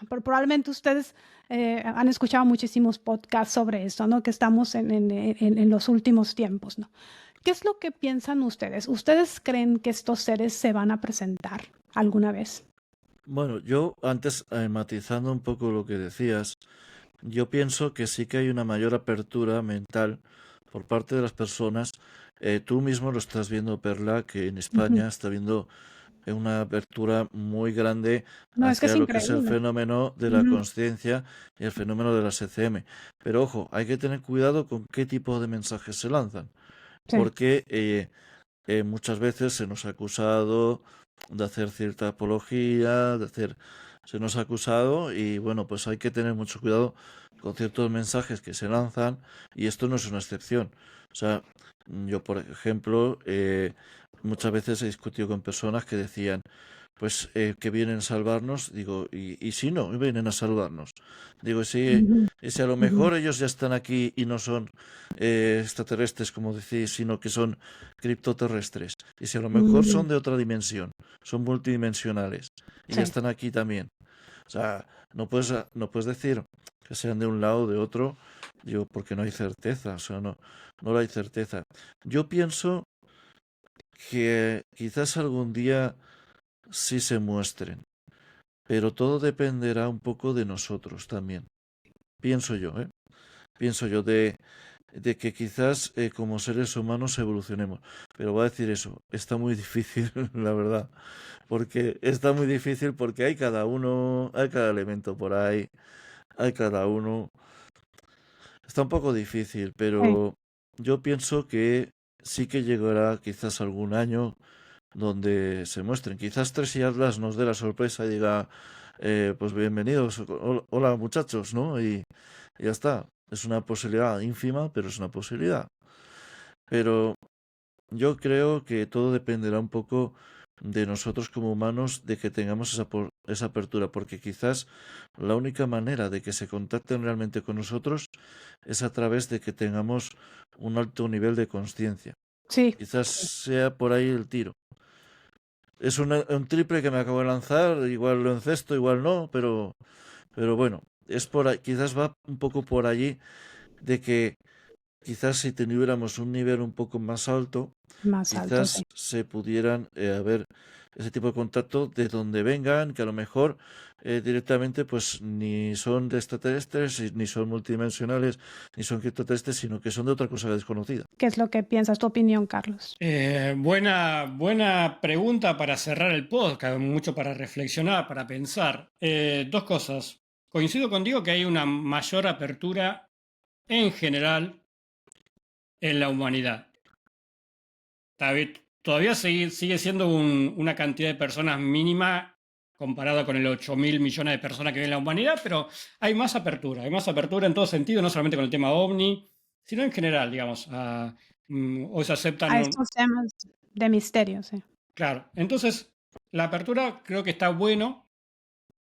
probablemente ustedes han escuchado muchísimos podcasts sobre esto, ¿no? Que estamos en los últimos tiempos, ¿no? ¿Qué es lo que piensan ustedes? ¿Ustedes creen que estos seres se van a presentar alguna vez? bueno, yo antes, matizando un poco lo que decías, yo pienso que sí que hay una mayor apertura mental por parte de las personas. Tú mismo lo estás viendo, Perla, que en Ujú. España está habiendo una apertura muy grande No, es que es hacia lo que es el increíble. fenómeno de la Ujú. conciencia y el fenómeno de las ECM. Pero ojo, hay que tener cuidado con qué tipo de mensajes se lanzan, Sí. porque muchas veces se nos ha acusado de hacer cierta apología, se nos ha acusado y bueno, pues hay que tener mucho cuidado con ciertos mensajes que se lanzan y esto no es una excepción. O sea, yo por ejemplo, muchas veces he discutido con personas que decían, pues que vienen a salvarnos, digo, y si no vienen a salvarnos, digo, Ujú. y si a lo Ujú. mejor ellos ya están aquí y no son extraterrestres, como decís, sino que son criptoterrestres, y si a lo mejor Mm. son de otra dimensión, son multidimensionales, y ya Sí. están aquí también. O sea, no puedes decir que sean de un lado o de otro, digo, porque no hay certeza, o sea, no hay certeza. Yo pienso que quizás algún día sí se muestren, pero todo dependerá un poco de nosotros también. Pienso yo, ¿eh? Pienso yo de que quizás como seres humanos evolucionemos. Pero voy a decir eso, está muy difícil, la verdad. Porque está muy difícil porque hay cada uno, hay cada elemento por ahí, hay cada uno. Está un poco difícil, Sí. pero yo pienso que sí que llegará quizás algún año donde se muestren. Quizás Tres y Atlas nos dé la sorpresa y diga, pues bienvenidos, hola muchachos, ¿no? Y ya está. Es una posibilidad ínfima, pero es una posibilidad. Pero yo creo que todo dependerá un poco de nosotros como humanos, de que tengamos esa apertura, porque quizás la única manera de que se contacten realmente con nosotros es a través de que tengamos un alto nivel de conciencia. Sí. Quizás sea por ahí el tiro. Es un triple que me acabo de lanzar, igual lo encesto, igual no, pero bueno, es por ahí, quizás va un poco por allí de que quizás si tuviéramos un nivel un poco más alto, Más alto, sí. quizás se pudieran haber ese tipo de contacto de donde vengan, que a lo mejor directamente pues ni son de extraterrestres, ni son multidimensionales, ni son extraterrestres, sino que son de otra cosa desconocida. ¿Qué es lo que piensas? Tu opinión, Carlos. Buena pregunta para cerrar el podcast, mucho para reflexionar, para pensar. Dos cosas. Coincido contigo que hay una mayor apertura en general en la humanidad. Todavía sigue siendo una cantidad de personas mínima comparada con el 8.000 millones de personas que viven en la humanidad, pero hay más apertura en todo sentido, no solamente con el tema OVNI, sino en general, digamos. Hoy se aceptan... A estos temas de misterio, sí. Claro, entonces la apertura creo que está bueno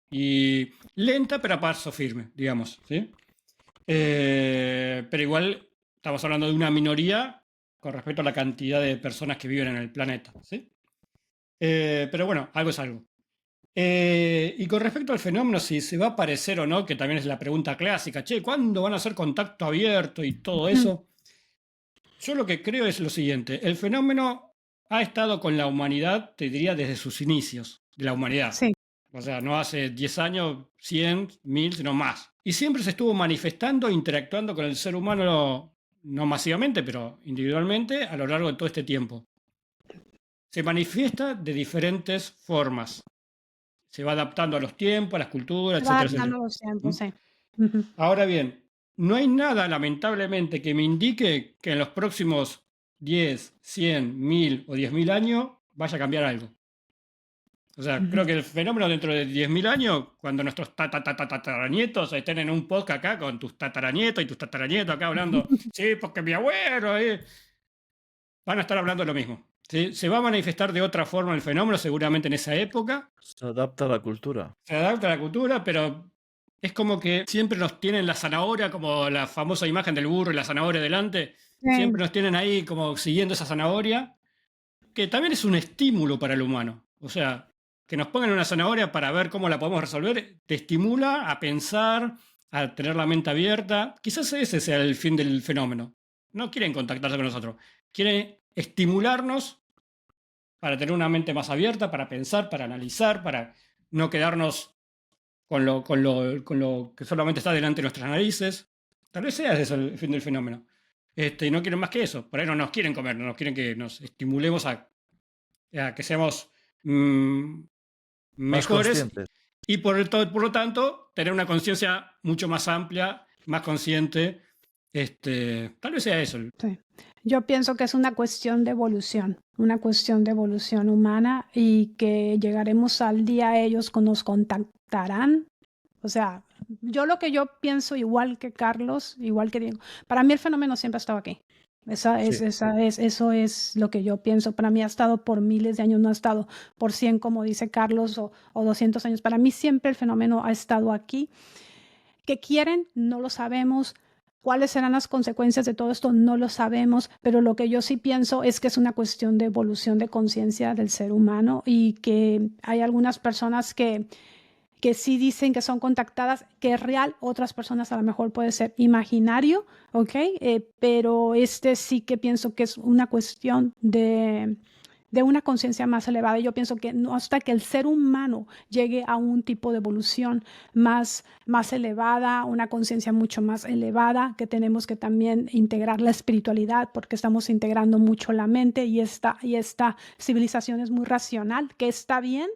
y lenta, pero a paso firme, digamos, ¿sí? Pero igual estamos hablando de una minoría con respecto a la cantidad de personas que viven en el planeta, ¿sí? Pero bueno, algo es algo. Y con respecto al fenómeno, si se va a aparecer o no, que también es la pregunta clásica, che, ¿cuándo van a hacer contacto abierto y todo eso? Yo lo que creo es lo siguiente, el fenómeno ha estado con la humanidad, te diría, desde sus inicios de la humanidad. Sí. O sea, no hace 10 años, 100, 1000, sino más. Y siempre se estuvo manifestando, interactuando con el ser humano, no masivamente, pero individualmente, a lo largo de todo este tiempo. Se manifiesta de diferentes formas. Se va adaptando a los tiempos, a las culturas, Se va etcétera, adaptando etcétera. a los tiempos, sí. Ahora bien, no hay nada, lamentablemente, que me indique que en los próximos 10, 100, 1000 o 10.000 años vaya a cambiar algo. O sea, creo que el fenómeno dentro de 10.000 años, cuando nuestros tataranietos estén en un podcast acá con tus tataranietos y tus tataranietos acá hablando, sí, porque mi abuelo, van a estar hablando lo mismo. ¿Sí? Se va a manifestar de otra forma el fenómeno seguramente en esa época. Se adapta a la cultura. Se adapta a la cultura, pero es como que siempre nos tienen la zanahoria, como la famosa imagen del burro y la zanahoria delante. Sí. Siempre nos tienen ahí como siguiendo esa zanahoria, que también es un estímulo para el humano. O sea, que nos pongan una zanahoria para ver cómo la podemos resolver, te estimula a pensar, a tener la mente abierta. Quizás ese sea el fin del fenómeno. No quieren contactarse con nosotros, quieren estimularnos para tener una mente más abierta, para pensar, para analizar, para no quedarnos con lo que solamente está delante de nuestras narices. Tal vez sea ese el fin del fenómeno. Y no quieren más que eso. Por ahí no nos quieren comer, no nos quieren que nos estimulemos a que seamos Más mejores conscientes. y por lo tanto tener una conciencia mucho más amplia, más consciente. Tal vez sea eso. Sí. Yo pienso que es una cuestión de evolución humana y que llegaremos al día ellos nos contactarán. O sea, lo que yo pienso, igual que Carlos, igual que Diego, para mí el fenómeno siempre ha estado aquí. Eso es lo que yo pienso. Para mí ha estado por miles de años, no ha estado por 100, como dice Carlos, o 200 años. Para mí siempre el fenómeno ha estado aquí. ¿Qué quieren? No lo sabemos. ¿Cuáles serán las consecuencias de todo esto? No lo sabemos, pero lo que yo sí pienso es que es una cuestión de evolución de conciencia del ser humano y que hay algunas personas que sí dicen que son contactadas, que es real, otras personas a lo mejor puede ser imaginario, ¿ok? Pero sí que pienso que es una cuestión de una conciencia más elevada. Yo pienso que no, hasta que el ser humano llegue a un tipo de evolución más elevada, una conciencia mucho más elevada, que tenemos que también integrar la espiritualidad, porque estamos integrando mucho la mente y esta civilización es muy racional, que está bien,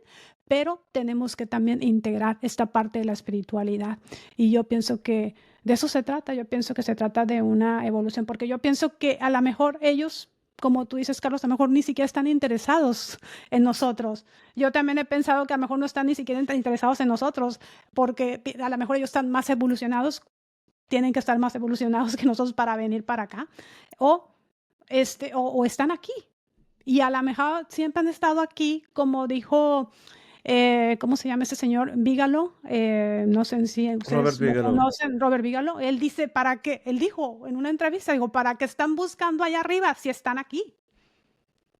pero tenemos que también integrar esta parte de la espiritualidad. Y yo pienso que de eso se trata. Yo pienso que se trata de una evolución, porque yo pienso que a lo mejor ellos, como tú dices, Carlos, a lo mejor ni siquiera están interesados en nosotros. Yo también he pensado que a lo mejor no están ni siquiera interesados en nosotros, porque a lo mejor ellos están más evolucionados, tienen que estar más evolucionados que nosotros para venir para acá, o están aquí. Y a lo mejor siempre han estado aquí, como dijo... ¿cómo se llama ese señor? Bigelow, no sé si ustedes lo conocen, Robert Bigelow. Él dice, él dijo en una entrevista, ¿para qué están buscando allá arriba si están aquí?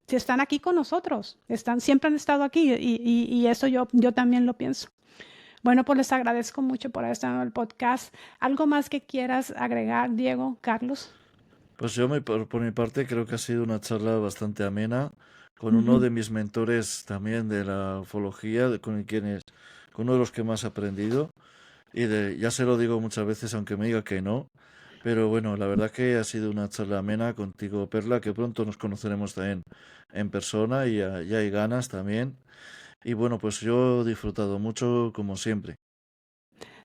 Si están aquí con nosotros, siempre han estado aquí y eso yo también lo pienso. Bueno, pues les agradezco mucho por haber estado en el podcast. ¿Algo más que quieras agregar, Diego, Carlos? Pues yo por mi parte creo que ha sido una charla bastante amena con uno Ujú. de mis mentores también de la ufología, con uno de los que más he aprendido. Ya se lo digo muchas veces, aunque me diga que no. Pero bueno, la verdad que ha sido una charla amena contigo, Perla, que pronto nos conoceremos también en persona y ya hay ganas también. Y bueno, pues yo he disfrutado mucho como siempre.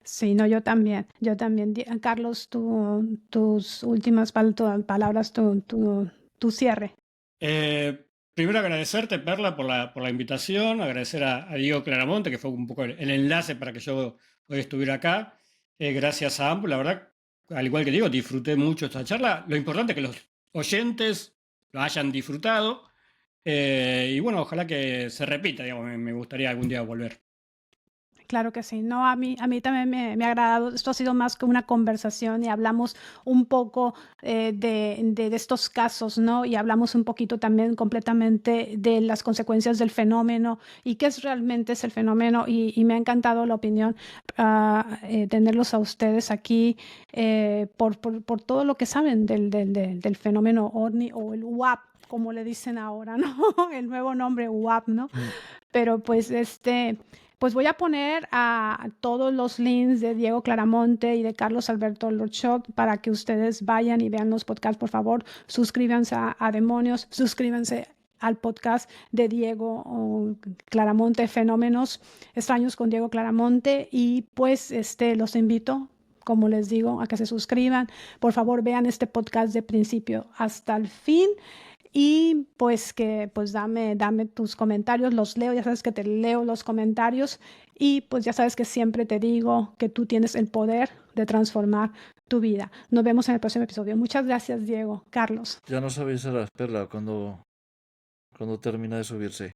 Sí, no, yo también, yo también. Carlos, tus últimas palabras, tu cierre. Primero agradecerte, Perla, por la invitación, agradecer a Diego Claramonte, que fue un poco el enlace para que yo hoy estuviera acá. Gracias a ambos, la verdad, al igual que Diego, disfruté mucho esta charla. Lo importante es que los oyentes lo hayan disfrutado. Y bueno, ojalá que se repita, digamos, me gustaría algún día volver. Claro que sí. No, a mí también me ha agradado. Esto ha sido más que una conversación y hablamos un poco de estos casos, ¿no? Y hablamos un poquito también completamente de las consecuencias del fenómeno y qué es realmente es el fenómeno. Y me ha encantado la opinión, tenerlos a ustedes aquí por todo lo que saben del fenómeno OVNI o el UAP, como le dicen ahora, ¿no? El nuevo nombre UAP, ¿no? Mm. Pero pues voy a poner a todos los links de Diego Claramonte y de Carlos Alberto Lorchot para que ustedes vayan y vean los podcasts, por favor. Suscríbanse a Demonios, suscríbanse al podcast de Diego Claramonte, Fenómenos Extraños con Diego Claramonte. Y pues los invito, como les digo, a que se suscriban. Por favor, vean este podcast de principio hasta el fin. Y pues dame tus comentarios, los leo, ya sabes que te leo los comentarios y pues ya sabes que siempre te digo que tú tienes el poder de transformar tu vida. Nos vemos en el próximo episodio. Muchas gracias, Diego. Carlos. Ya nos avisarás, Perla, cuando termine de subirse.